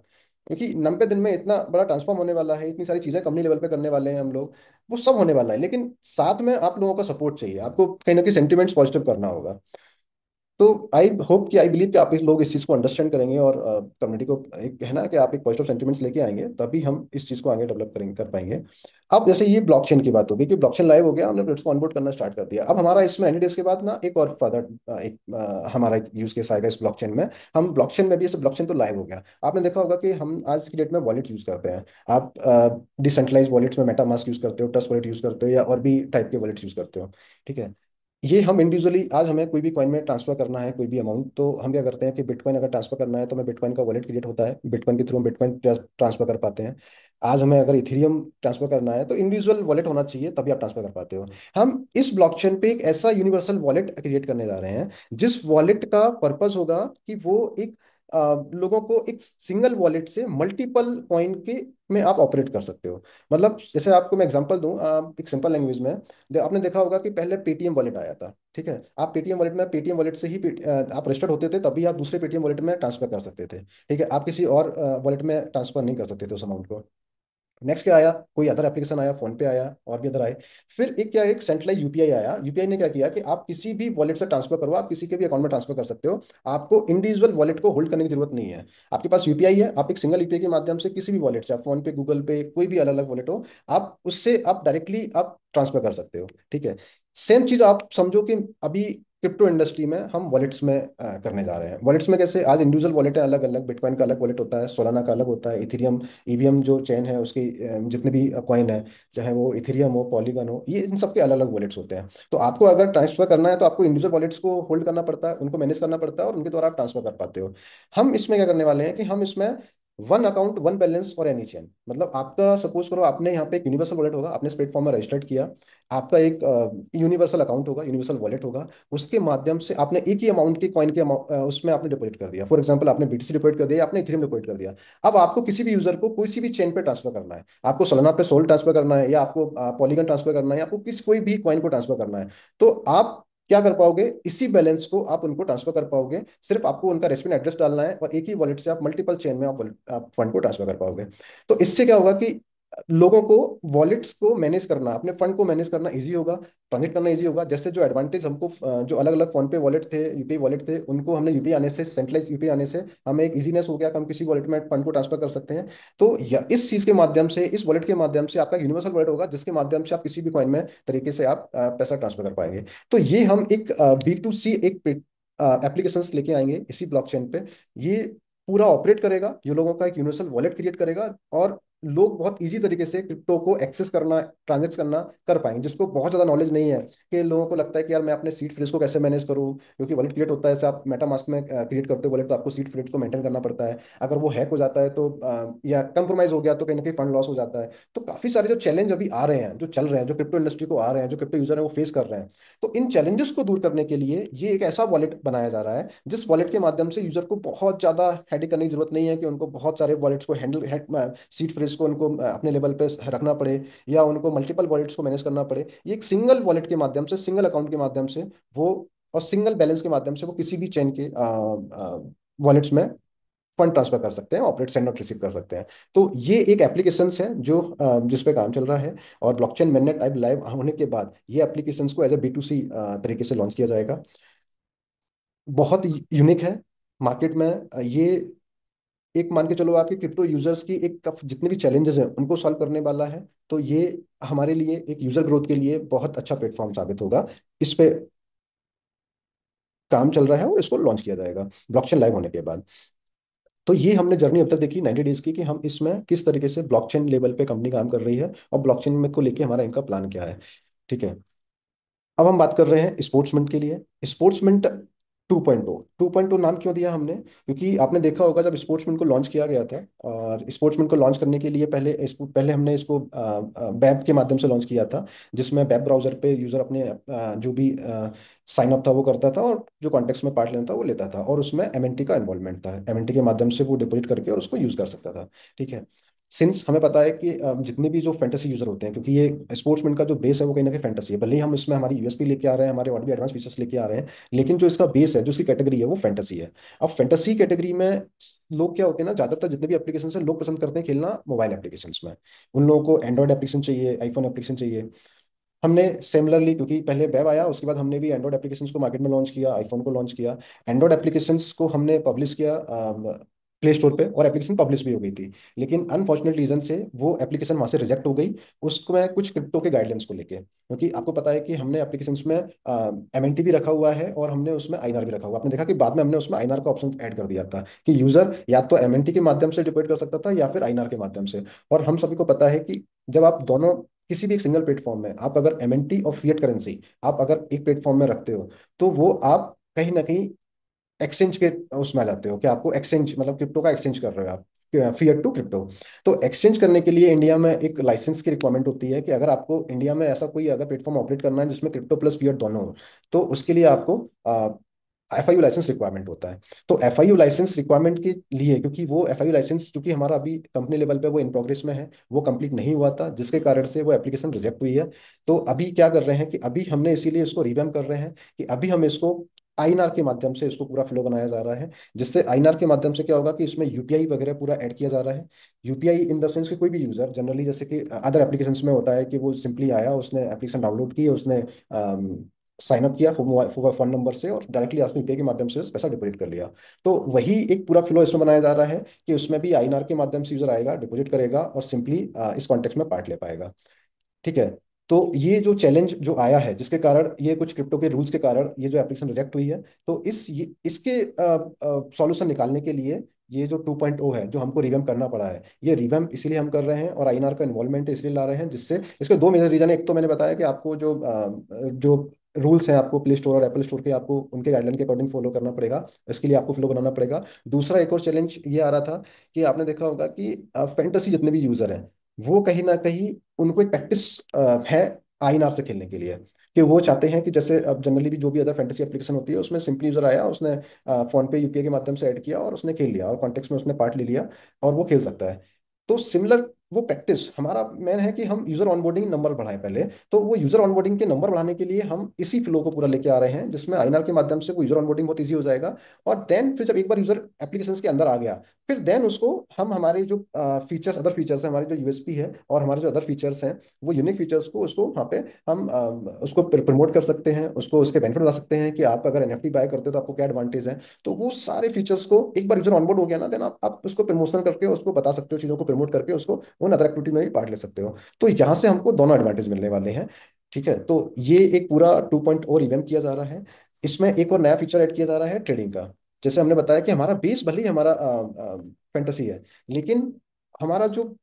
[SPEAKER 1] क्योंकि 90 दिन में इतना बड़ा ट्रांसफॉर्म होने वाला है, इतनी सारी चीजें कंपनी लेवल पे करने वाले हैं हम लोग, वो सब होने वाला है, लेकिन साथ में आप लोगों का सपोर्ट चाहिए, आपको कहीं ना कहीं सेंटिमेंट्स पॉजिटिव करना होगा। तो आई होप कि आई बिलीव कि आप इस लोग इस चीज़ को अंडरस्टैंड करेंगे, और कम्युनिटी को एक है ना कि आप एक पॉजिटिव सेंटिमेंट्स लेके आएंगे, तभी हम इस चीज़ को आगे डेवलप करेंगे, कर पाएंगे। अब जैसे ये ब्लॉकचेन की बात होगी, कि ब्लॉकचेन लाइव हो गया, हमने इसको ऑनबोर्ड करना स्टार्ट कर दिया। अब हमारा इसमें 90 डेज के बाद ना एक और फर्दर हमारा यूज केस आएगा इस ब्लॉकचेन में। हम ब्लॉकचेन में भी, जैसे ब्लॉकचेन तो लाइव हो गया, आपने देखा होगा कि हम आज की डेट में वॉलेट यूज करते हैं। आप डिसेंट्रलाइज वॉलेट्स में मेटामास्क यूज करते हो, ट्रस्ट वॉलेट यूज करते हो, या और भी टाइप के वॉलेट्स यूज करते हो। ठीक है, ये हम इंडिविजुअली, आज हमें कोई भी कॉइन में ट्रांसफर करना है कोई भी अमाउंट, तो हम क्या करते हैं कि बिटकॉइन अगर ट्रांसफर करना है तो हमें बिटकॉइन का वॉलेट क्रिएट होता है, बिटकॉइन के थ्रू हम बिटकॉइन ट्रांसफर कर पाते हैं। आज हमें अगर इथेरियम ट्रांसफर करना है तो इंडिविजुअल वॉलेट होना चाहिए, तभी आप ट्रांसफर कर पाते हो। हम इस ब्लॉकचेन पे एक ऐसा यूनिवर्सल वॉलेट क्रिएट करने जा रहे हैं, जिस वॉलेट का पर्पस होगा कि वो एक लोगों को एक सिंगल वॉलेट से मल्टीपल कॉइन के में आप ऑपरेट कर सकते हो। मतलब जैसे आपको मैं एग्जांपल दूं, एक सिंपल लैंग्वेज में, आपने देखा होगा कि पहले पेटीएम वॉलेट आया था। ठीक है, आप पेटीएम वॉलेट में, पेटीएम वॉलेट से ही आप रजिस्टर्ड होते थे, तभी आप दूसरे पेटीएम वॉलेट में ट्रांसफर कर सकते थे। ठीक है, आप किसी और वॉलेट में ट्रांसफर नहीं कर सकते थे उस अमाउंट को। नेक्स्ट क्या आया, कोई अदर एप्लीकेशन आया, फोन पे आया, और भी अदर आए। फिर एक क्या, एक सेंट्रलाइज यूपीआई आया। यूपीआई ने क्या किया कि आप किसी भी वॉलेट से ट्रांसफर करो, आप किसी के भी अकाउंट में ट्रांसफर कर सकते हो, आपको इंडिविजुअल वॉलेट को होल्ड करने की जरूरत नहीं है। आपके पास यूपीआई है, आप एक सिंगल यूपीआई के माध्यम से किसी भी वॉलेट से, आप फोन पे, गूगल पे, कोई भी अलग अलग वॉलेट हो, आप उससे आप डायरेक्टली आप ट्रांसफर कर सकते हो। ठीक है, सेम चीज आप समझो कि अभी क्रिप्टो इंडस्ट्री में हम वॉलेट्स में करने जा रहे हैं। वॉलेट्स में कैसे, आज इंडिविजुअल वॉलेट है अलग अलग, बिटकॉइन का अलग वॉलेट होता है, सोलाना का अलग होता है, इथेरियम, ईवीएम जो चेन है उसकी जितने भी कॉइन है, चाहे वो इथेरियम हो, पॉलीगन हो, ये इन सबके अलग अलग वॉलेट्स होते हैं। तो आपको अगर ट्रांसफर करना है तो आपको इंडिविजुअल वॉलेट्स को होल्ड करना पड़ता है, उनको मैनेज करना पड़ता है, और उनके द्वारा आप ट्रांसफर कर पाते हो। हम इसमें क्या करने वाले हैं कि हम इसमें वन अकाउंट वन बैलेंस और एनी चेन, मतलब आपका सपोज करो आपने यहाँ पे एक यूनिवर्सल वॉलेट होगा, आपने इस प्लेटफॉर्म में रजिस्टर्ड किया, आपका एक यूनिवर्सल अकाउंट होगा, यूनिवर्सल वॉलेट होगा, उसके माध्यम से आपने एक ही अमाउंट के कॉइन के उसमें आपने डिपॉजिट कर दिया। फॉर एग्जांपल आपने बीटीसी डिपॉजिट कर दिया, आपने इथेरियम डिपॉजिट कर दिया। अब आपको किसी भी यूजर को किसी भी चेन पे ट्रांसफर करना है, आपको सोलाना पे सोल ट्रांसफर करना है, या आपको पॉलीगन ट्रांसफर करना है, या आपको किसी कोई भी कॉइन को ट्रांसफर करना है, तो आप क्या कर पाओगे, इसी बैलेंस को आप उनको ट्रांसफर कर पाओगे। सिर्फ आपको उनका रेसिपिएंट एड्रेस डालना है, और एक ही वॉलेट से आप मल्टीपल चेन में आप फंड को ट्रांसफर कर पाओगे। तो इससे क्या होगा कि लोगों को वॉलेट्स को मैनेज करना, अपने फंड को मैनेज करना इजी होगा, ट्रांजेक्ट करना इजी होगा। जैसे जो एडवांटेज हमको जो अलग अलग फोन पे वॉलेट थे, यूपीआई वॉलेट थे, उनको हमने यूपीआई आने से, सेंट्रलाइज यूपीआई आने से हमें एक इजीनेस हो गया कि हम किसी वॉलेट में फंड को ट्रांसफर कर सकते हैं। तो इस चीज के माध्यम से, इस वॉलेट के माध्यम से आपका यूनिवर्सल वॉलेट होगा, जिसके माध्यम से आप किसी भी कॉइन में तरीके से आप पैसा ट्रांसफर कर पाएंगे। तो ये हम एक B2C एक एप्लीकेशन लेके आएंगे इसी ब्लॉकचेन पे। ये पूरा ऑपरेट करेगा, ये लोगों का एक यूनिवर्सल वॉलेट क्रिएट करेगा, और लोग बहुत इजी तरीके से क्रिप्टो को एक्सेस करना, ट्रांजेक्ट करना कर पाएंगे। जिसको बहुत ज्यादा नॉलेज नहीं है, कि लोगों को लगता है कि यार मैं अपने सीड फ्रेज को कैसे मैनेज करूँ, क्योंकि वॉलेट क्रिएट होता है, जैसे आप मेटामास्क में क्रिएट करते हो वॉलेट, तो आपको सीड फ्रेज को मेंटेन करना पड़ता है। अगर वो हैक हो जाता है तो या कंप्रोमाइज हो गया तो कहीं ना कहीं फंड लॉस हो जाता है। तो काफी सारे जो चैलेंज अभी आ रहे हैं, जो चल रहे हैं, जो क्रिप्टो इंडस्ट्री को आ रहे हैं, जो क्रिप्टो यूजर है वो फेस कर रहे हैं, तो इन चैलेंजेस को दूर करने के लिए ये एक ऐसा वॉलेट बनाया जा रहा है, जिस वॉलेट के माध्यम से यूजर को बहुत ज्यादा हेडेक करने की जरूरत नहीं है, कि उनको बहुत सारे वॉलेट्स को हैंडल, सीट फ्रेज को उनको अपने लेवल पे रखना पड़े, या उनको मल्टीपल वॉलेट्स को मैनेज करना पड़े। ये एक सिंगल वॉलेट के माध्यम से, सिंगल अकाउंट के माध्यम से वो, और सिंगल बैलेंस के माध्यम से वो किसी भी चेन के वॉलेट्स में फंड ट्रांसफर कर सकते हैं, ऑपरेट सेंड और रिसीव कर सकते हैं। तो ये एक एप्लीकेशन है जो जिस पे काम चल रहा है, और ब्लॉकचेन मेननेट टाइप लाइव होने के बाद ये एप्लीकेशन को एज ए B2C तरीके से लॉन्च किया जाएगा। बहुत यूनिक है मार्केट में। ये एक मान के चलो आपके क्रिप्टो यूजर्स की एक जितने भी चैलेंजेस हैं उनको सॉल्व करने वाला है। तो ये हमारे लिए एक यूजर ग्रोथ के लिए बहुत अच्छा प्लेटफॉर्म साबित होगा। इस पे काम चल रहा है और इसको लॉन्च किया जाएगा ब्लॉकचेन लाइव होने के बाद। तो ये हमने जर्नी अब तक देखी 90 डेज की, कि हम इसमें किस तरीके से ब्लॉकचेन लेवल पे कंपनी काम कर रही है, और ब्लॉकचेन में को लेके हमारा इनका प्लान क्या है। ठीक है। अब हम बात कर रहे हैं स्पोर्ट्समेंट के लिए। स्पोर्ट्समेंट 2.0 नाम क्यों दिया हमने, क्योंकि आपने देखा होगा जब स्पोर्ट्समेंट को लॉन्च किया गया था, और स्पोर्ट्समेंट को लॉन्च करने के लिए पहले हमने इसको वेब के माध्यम से लॉन्च किया था, जिसमें वेब ब्राउजर पे यूजर अपने जो भी साइन अप था वो करता था, और जो कॉन्टेक्स्ट में पार्ट लेना था वो लेता था, और उसमें एमएनटी का इन्वॉल्वमेंट था, एमएनटी के माध्यम से वो डिपॉजिट करके और उसको यूज कर सकता था। ठीक है। सिंस हमें पता है कि जितने भी जो फैंटेसी यूजर होते हैं, क्योंकि ये स्पोर्ट्समैन का जो बेस है वो कहीं ना कहीं फैंटेसी है, भले ही हम इसमें हमारी यूएसपी लेके आ रहे हैं, हमारे और भी एडवांस फीचर्स लेके आ रहे हैं, लेकिन जो इसका बेस है, जो इसकी कैटेगरी है वो फैंटेसी है। अब फैंटेसी कैटेगरी में लोग क्या होते हैं ना, ज्यादातर जितने भी एप्लीकेशन है लोग पसंद करते हैं खेलना मोबाइल एप्लीकेशन में। उन लोगों को एंड्रॉइड एप्लीकेशन चाहिए, आईफोन एप्लीकेशन चाहिए। हमने सिमिलरली, क्योंकि पहले वेब आया उसके बाद हमने भी एंड्रॉइड एप्लीकेशंस को मार्केट में लॉन्च किया, आईफोन को लॉन्च किया। एंड्रॉइड एप्लीकेशंस को हमने पब्लिश किया प्ले स्टोर पे, और एप्लीकेशन पब्लिश भी हो गई थी। लेकिन अनफॉर्चुनेट रीजन से वो एप्लीकेशन वहां से रिजेक्ट हो गई, उसमें कुछ क्रिप्टो के गाइडलाइंस को लेके, क्योंकि आपको पता है कि हमने एप्लीकेशंस में एमएनटी भी रखा हुआ है, और हमने उसमें आईएनआर भी रखा हुआ। आपने देखा कि बाद में हमने उसमें आईएनआर का ऑप्शन ऐड कर दिया था, कि यूजर या तो एमएनटी के माध्यम से डिपॉजिट कर सकता था, या फिर आईएनआर के माध्यम से। और हम सभी को पता है कि जब आप दोनों, किसी भी एक सिंगल प्लेटफॉर्म में आप अगर एमएनटी और फिएट करेंसी आप अगर एक प्लेटफॉर्म में रखते हो, तो वो आप कहीं ना कहीं एक्सचेंज के उसमें आ जाते हो, कि आपको एक्सचेंज मतलब क्रिप्टो का एक्सचेंज कर रहे हो आप, फिएट टू क्रिप्टो। तो एक्सचेंज करने के लिए इंडिया में एक लाइसेंस की रिक्वायरमेंट होती है, कि अगर आपको इंडिया में ऐसा कोई अगर प्लेटफॉर्म ऑपरेट करना है जिसमें क्रिप्टो प्लस फिएट दोनों हो, तो उसके लिए आपको एफआईयू लाइसेंस रिक्वायरमेंट होता है। तो एफआईयू लाइसेंस रिक्वायरमेंट के लिए, क्योंकि वो एफआईयू लाइसेंस चूंकि हमारा अभी कंपनी लेवल पे वो इन प्रोग्रेस में है, वो कंप्लीट नहीं हुआ था, जिसके कारण से वो एप्लीकेशन रिजेक्ट हुई है। तो अभी क्या कर रहे हैं, कि अभी हमने इसीलिए इसको रिवैम्प कर रहे हैं, कि अभी हम इसको आईएनआर के माध्यम से इसको पूरा फ्लो बनाया जा रहा है। जिससे आईएनआर के माध्यम से क्या होगा, कि इसमें यूपीआई वगैरह पूरा ऐड किया जा रहा है। यूपीआई इन द सेंस कि कोई भी यूजर जनरली, जैसे कि अदर एप्लीकेशंस में होता है कि वो सिंपली आया, उसने एप्लीकेशन डाउनलोड की, उसने साइन अप किया फोन नंबर से, और डायरेक्टली आपने यूपीआई के माध्यम से पैसा डिपॉजिट कर लिया। तो वही एक पूरा फ्लो इसमें बनाया जा रहा है, कि उसमें भी आईएनआर के माध्यम से यूजर आएगा, डिपॉजिट करेगा, और सिंपली इस कॉन्टेक्स्ट में पार्ट ले पाएगा। ठीक है। तो ये जो चैलेंज जो आया है, जिसके कारण ये कुछ क्रिप्टो के रूल्स के कारण ये जो एप्लीकेशन रिजेक्ट हुई है, तो इसके सॉल्यूशन निकालने के लिए ये जो 2.0 है, जो हमको रिवैम्प करना पड़ा है, ये रिवैम्प इसलिए हम कर रहे हैं, और आईएनआर का इन्वॉल्वमेंट इसलिए ला रहे हैं, जिससे इसके दो मेजर रीजन है। एक तो मैंने बताया कि आपको जो रूल्स हैं, आपको प्ले स्टोर और एप्पल स्टोर के आपको उनके गाइडलाइन के अकॉर्डिंग फॉलो करना पड़ेगा, इसके लिए आपको फ्लो बनाना पड़ेगा। दूसरा एक और चैलेंज ये आ रहा था, कि आपने देखा होगा कि फैंटेसी जितने भी यूजर हैं, वो कहीं ना कहीं उनको एक प्रैक्टिस है आईएनआर से खेलने के लिए, कि वो चाहते हैं कि जैसे अब जनरली भी जो भी अदर फैंटेसी एप्लीकेशन होती है, उसमें सिंपली यूजर आया, उसने फोन पे यूपीआई के माध्यम से ऐड किया, और उसने खेल लिया, और कॉन्टेक्स्ट में उसने पार्ट ले लिया, और वो खेल सकता है। तो सिमिलर वो प्रैक्टिस हमारा मेन है कि हम यूजर ऑनबोर्डिंग नंबर बढ़ाएं पहले। तो वो यूजर ऑनबोर्डिंग के नंबर बढ़ाने के लिए हम इसी फ्लो को पूरा लेके आ रहे हैं, जिसमें आईएनआर के माध्यम से वो यूजर ऑनबोर्डिंग बहुत ईजी हो जाएगा। और देन फिर जब एक बार यूजर एप्लीकेशन के अंदर आ गया, फिर देन उसको हम हमारे जो फीचर्स, अदर फीचर्स हैं, हमारे जो यूएसपी है और हमारे जो अदर फीचर्स हैं, वो यूनिक फीचर्स को उसको वहाँ पे हम उसको प्रमोट कर सकते हैं, उसको उसके बेनिफिट बता सकते हैं कि आप अगर एनएफटी बाय करते हो तो आपको क्या एडवांटेज है। तो वो सारे फीचर्स को एक बार यूजर ऑनबोर्ड हो गया ना, देन आप उसको प्रमोशन करके उसको बता सकते हो, चीजों को प्रमोट करके उसको उन अदर एक्टिविटी में भी पार्ट ले सकते हो। तो यहाँ से हमको दोनों एडवांटेज मिलने वाले हैं। ठीक है, तो ये एक पूरा 2.0 रिवैम्प किया जा रहा है। इसमें एक और नया फीचर ऐड किया जा रहा है, ट्रेडिंग का। जैसे हमने बताया कि हमारा बेस भले ही हमारा फैंटेसी है, लेकिन हमारा जो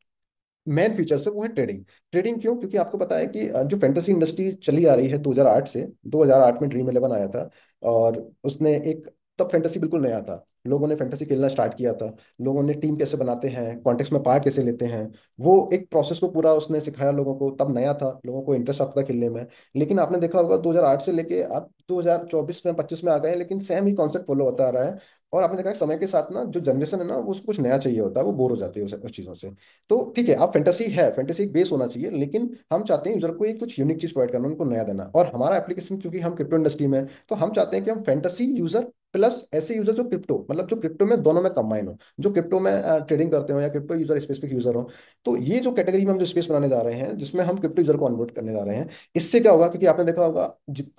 [SPEAKER 1] मेन फीचर्स है वो है ट्रेडिंग। ट्रेडिंग क्यों? क्योंकि आपको पता है कि जो फैंटेसी इंडस्ट्री चली आ रही है 2008 से, 2008 में ड्रीम इलेवन आया था। और उसने एक, तब फैंटेसी बिल्कुल नया था, लोगों ने फैंटेसी खेलना स्टार्ट किया था। लोगों ने टीम कैसे बनाते हैं, कॉन्टेक्स्ट में पार्ट कैसे लेते हैं, वो एक प्रोसेस को पूरा उसने सिखाया लोगों को। तब नया था, लोगों को इंटरेस्ट आता था खेलने में। लेकिन आपने देखा होगा 2008 से लेके अब 2024 में 25 में आ गए हैं, लेकिन सेम ही कॉन्सेप्ट फॉलो होता आ रहा है। और आपने देखा है समय के साथ ना जो जनरेशन है ना, वो उसको कुछ नया चाहिए होता है, वो बोर हो जाती है उस चीज़ों से। तो ठीक है, आप फैंटेसी है, फैंटेसी एक बेस होना चाहिए, लेकिन हम चाहते हैं यूजर को एक कुछ यूनिक चीज प्रोवाइड करना, उनको नया देना। और हमारा एप्लीकेशन क्योंकि हम क्रिप्टो इंडस्ट्री में हैं, तो हम चाहते हैं कि हम फैंटेसी यूजर प्लस ऐसे यूजर जो क्रिप्टो, मतलब जो क्रिप्टो में दोनों में कंबाइन हो, जो क्रिप्टो में ट्रेडिंग करते हो या क्रिप्टो यूजर स्पेसिफिक यूजर हो। तो ये जो कैटेगरी में हम जो स्पेस बनाने जा रहे हैं, जिसमें हम क्रिप्टो यूजर को ऑनबोर्ड करने जा रहे हैं, इससे क्या होगा? क्योंकि आपने देखा होगा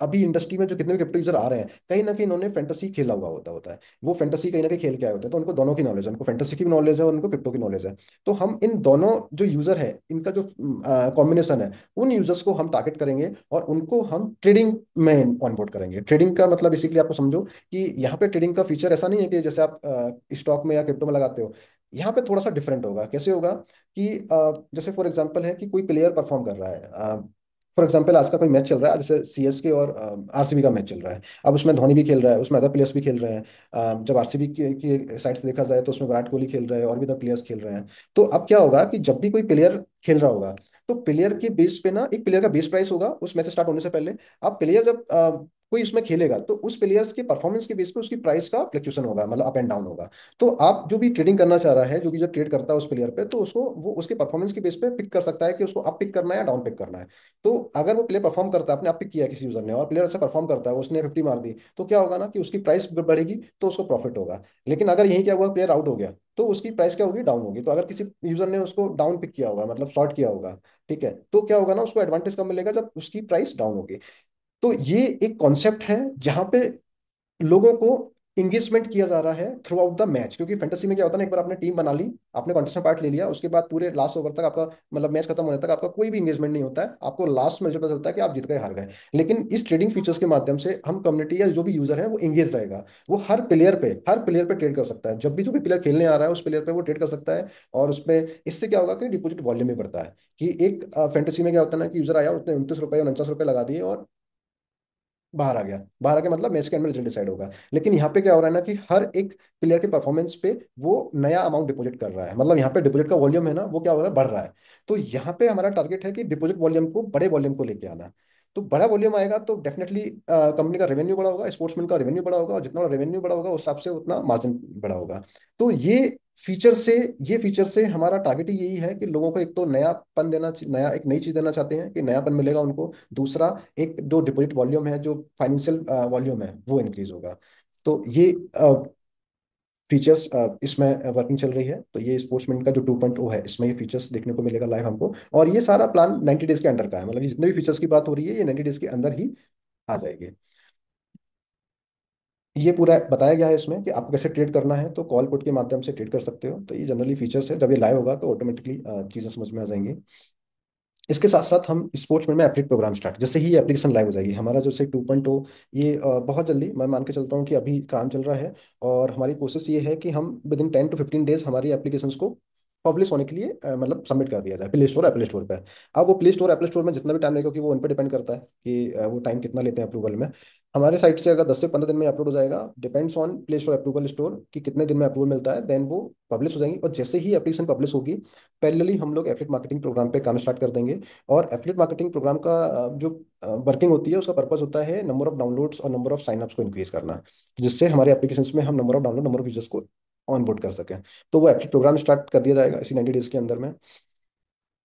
[SPEAKER 1] अभी इंडस्ट्री में जो कितने भी क्रिप्टो यूजर आ रहे हैं, कहीं ना कहीं इन्होंने फैंटेसी खेला हुआ होता होता है। वो फैंटेसी कहीं ना कहीं खेल के आए होते हैं, तो उनको दोनों की नॉलेज है, उनको फैंटेसी की भी नॉलेज है और उनको क्रिप्टो की नॉलेज है। तो हम इन दोनों जो यूजर है, इनका जो कॉम्बिनेशन है, उन यूजर्स को हम टारगेट करेंगे और उनको हम ट्रेडिंग में ऑनबोर्ड करेंगे। ट्रेडिंग का मतलब बेसिकली आपको समझो कि यहाँ पे ट्रेडिंग का फीचर ऐसा नहीं है कि जैसे आप स्टॉक में या क्रिप्टो में लगाते हो। यहाँ पे थोड़ा सा डिफरेंट होगा। कैसे होगा कि जैसे फॉर एग्जांपल है कि कोई प्लेयर परफॉर्म कर रहा है। फॉर एग्जाम्पल आज का कोई मैच चल रहा है, जैसे सीएसके और आरसीबी का मैच चल रहा है। अब उसमें धोनी भी खेल रहा है, उसमें अदर प्लेयर्स भी खेल रहे हैं। जब आरसीबी की साइड से देखा जाए तो उसमें विराट कोहली खेल रहे हैं और भी अदर प्लेयर्स खेल रहे हैं। तो अब क्या होगा कि जब भी कोई प्लेयर खेल रहा होगा, तो प्लेयर के बेस पे ना एक प्लेयर का बेस प्राइस होगा उस मैच स्टार्ट होने से पहले। अब प्लेयर जब कोई उसमें खेलेगा, तो उस प्लेयर्स के परफॉर्मेंस के बेस पे उसकी प्राइस का फ्लक्चुएशन होगा, मतलब अप एंड डाउन होगा। तो आप जो भी ट्रेडिंग करना चाह रहा है, जो भी जो ट्रेड करता है उस प्लेयर पे, तो उसको वो उसके परफॉर्मेंस के बेस पे पिक कर सकता है कि उसको अप पिक करना है या डाउन पिक करना है। तो अगर वो प्लेयर परफॉर्म करता है, आपने अप पिक किया है किसी यूजर ने और प्लेयर अच्छा परफॉर्म करता है, उसने 50 मार दी, तो क्या होगा ना कि उसकी प्राइस बढ़ेगी, तो उसको प्रॉफिट होगा। लेकिन अगर यही क्या हुआ, प्लेयर आउट हो गया, तो उसकी प्राइस क्या होगी? डाउन होगी। तो अगर किसी यूजर ने उसको डाउन पिक किया होगा, मतलब शॉर्ट किया होगा, ठीक है, तो क्या होगा ना, उसको एडवांटेज कब मिलेगा? जब उसकी प्राइस डाउन होगी। तो ये एक कॉन्सेप्ट है जहां पे लोगों को इंगेजमेंट किया जा रहा है थ्रू आउट द मैच। क्योंकि फैंटेसी में क्या होता है ना, एक बार आपने टीम बना ली, आपने कॉन्टेस्ट में पार्ट ले लिया, उसके बाद पूरे लास्ट ओवर तक आपका, मतलब मैच खत्म होने तक आपका कोई भी इंगेजमेंट नहीं होता है। आपको लास्ट में जब पता चलता है कि आप जीत गए, हार गए। लेकिन इस ट्रेडिंग फीचर्स के माध्यम से हम कम्युनिटी या जो भी यूजर है वो इंगेज रहेगा। वो हर प्लेयर पे ट्रेड कर सकता है। जब भी जो भी प्लेयर खेलने आ रहा है उस प्लेयर पे वो ट्रेड कर सकता है। और उसमें इससे क्या होगा कि डिपॉजिट वॉल्यूम भी बढ़ता है। कि एक फैंटेसी में क्या होता है ना कि यूजर आया, उसने 29 रुपये 49 रुपये लगा दिए और बाहर आ गया, मतलब मैच के एंड में रिजल्ट डिसाइड होगा। लेकिन यहाँ पे क्या हो रहा है ना कि हर एक प्लेयर के परफॉर्मेंस पे वो नया अमाउंट डिपॉजिट कर रहा है, मतलब यहाँ पे डिपॉजिट का वॉल्यूम है ना, वो क्या हो रहा है? बढ़ रहा है। तो यहाँ पे हमारा टारगेट है कि डिपॉजिट वॉल्यूम को, बड़े वॉल्यूम को लेके आना। तो बड़ा वॉल्यूम आएगा तो डेफिनेटली कंपनी का रेवेन्यू बड़ा होगा, स्पोर्ट्समैन का रेवेन्यू बड़ा होगा, और जितना बड़ा रेवेन्यू बड़ा होगा उस हिसाब से उतना मार्जिन बड़ा होगा। तो फीचर से ये फीचर से हमारा टारगेट ही यही है कि लोगों को एक तो नयापन देना, नया एक नई चीज देना चाहते हैं कि नयापन मिलेगा उनको। दूसरा, एक जो डिपॉजिट वॉल्यूम है, जो फाइनेंशियल वॉल्यूम है, वो इंक्रीज होगा। तो ये फीचर्स इसमें वर्किंग चल रही है। तो ये स्पोर्ट्समैन का जो 2.0 है, इसमें ये फीचर्स देखने को मिलेगा लाइव हमको। और ये सारा प्लान 90 डेज के अंडर का है, मतलब ये जितने भी फीचर्स की बात हो रही है ये 90 डेज के अंदर ही आ जाएंगे। ये पूरा बताया गया है इसमें कि आपको कैसे ट्रेड करना है। तो कॉल पुट के माध्यम से ट्रेड कर सकते हो। तो ये जनरली फीचर्स है, जब ये लाइव होगा तो ऑटोमेटिकली चीज़ें समझ में आ जाएंगी। इसके साथ साथ हम स्पोर्ट्समैन में एप्लीट प्रोग्राम स्टार्ट, जैसे ही एप्लीकेशन लाइव हो जाएगी हमारा जैसे 2.0, ये बहुत जल्दी, मैं मान के चलता हूँ कि अभी काम चल रहा है। और हमारी कोशिश ये है कि हम विद इन 10 to 15 डेज हमारी एप्लीकेशंस को पब्लिश होने के लिए मतलब सबमिट कर दिया जाए प्ले स्टोर एप्पल स्टोर पे। अब वो प्ले स्टोर एप्पल स्टोर में जितना भी टाइम लगेगा, क्योंकि वो उन पर डिपेंड करता है कि वो टाइम कितना लेते हैं अप्रूवल में। हमारे साइट से अगर 10 से 15 दिन में अपलोड हो जाएगा, depends on play store approval store कि कितने दिन में अप्रूवल मिलता है, देन वो पब्लिश हो जाएंगी। और जैसे ही एप्लीकेशन पब्लिश होगी, पैरेलली हम लोग एफिलिएट मार्केटिंग प्रोग्राम पे काम स्टार्ट कर देंगे। और एफिलिएट मार्केटिंग प्रोग्राम का जो वर्किंग होती है, उसका पर्पस होता है नंबर ऑफ डाउनलोड्स और नंबर ऑफ साइनअप्स को इंक्रीज करना, जिससे हमारे एप्लीकेशंस में हम number of download, number of users को ऑन बोर्ड कर सकें। तो वो एफिलिएट प्रोग्राम स्टार्ट कर दिया जाएगा इसी 90 डेज के अंदर में।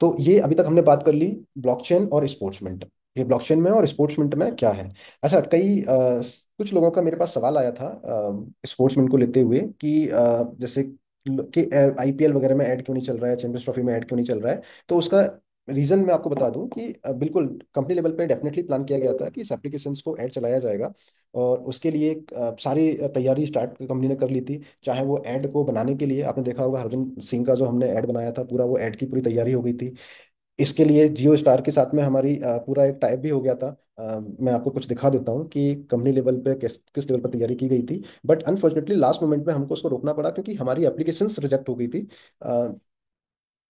[SPEAKER 1] तो ये अभी तक हमने बात कर ली ब्लॉकचेन और स्पोर्ट्समेंट। ये ब्लॉकचेन में और स्पोर्ट्समेंट में क्या है। अच्छा, कुछ लोगों का मेरे पास सवाल आया था स्पोर्ट्समेंट को लेते हुए कि जैसे कि आईपीएल वगैरह में ऐड क्यों नहीं चल रहा है, चैंपियंस ट्रॉफी में ऐड क्यों नहीं चल रहा है। तो उसका रीजन मैं आपको बता दूं कि बिल्कुल कंपनी लेवल पे डेफिनेटली प्लान किया गया था कि इस एप्लीकेशंस को ऐड चलाया जाएगा। और उसके लिए सारी तैयारी स्टार्ट कंपनी ने कर ली थी। चाहे वो ऐड को बनाने के लिए आपने देखा होगा, हरभजन सिंह का जो हमने ऐड बनाया था पूरा, वो ऐड की पूरी तैयारी हो गई थी। इसके लिए जियो स्टार के साथ में हमारी पूरा एक टाइप भी हो गया था। मैं आपको कुछ दिखा देता हूँ कि कंपनी लेवल पे किस किस लेवल पर तैयारी की गई थी। बट अनफॉर्चुनेटली लास्ट मोमेंट में हमको उसको रोकना पड़ा क्योंकि हमारी एप्लीकेशंस रिजेक्ट हो गई थी।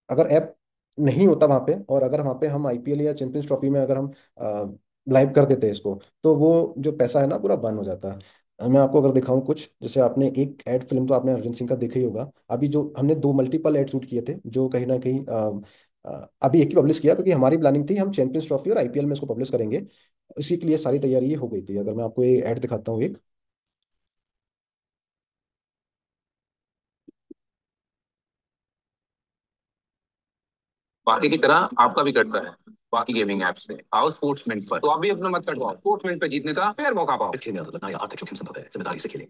[SPEAKER 1] अगर ऐप नहीं होता वहाँ पे, और अगर वहाँ पे हम आईपीएल या चैंपियंस ट्रॉफी में अगर हम लाइव कर देते इसको, तो वो जो पैसा है ना पूरा बर्न हो जाता है। मैं आपको अगर दिखाऊं कुछ, जैसे आपने एक एड फिल्म तो आपने अर्जुन सिंह का देखा ही होगा। अभी जो हमने दो मल्टीपल एड शूट किए थे, जो कहीं ना कहीं अभी एक ही पब्लिश किया क्योंकि हमारी प्लानिंग थी हम चैंपियंस ट्रॉफी और आईपीएल में इसको पब्लिश करेंगे। इसी के लिए सारी तैयारी ये हो गई थी। अगर मैं आपको ये ऐड दिखाता हूँ एक।
[SPEAKER 2] बाकी की तरह आपका भी कटता है बाकी गेमिंग ऐप से। आओ स्पोर्ट्समेंट पर, तो आप भी अपना मत कटवाओ, स्पोर्ट्समेंट पे जीतने का फिर मौका पाओ। खेलने का मतलब ना, यहाँ आर्थिक जोखिम संभव है, जिम्मेदारी से खेलें।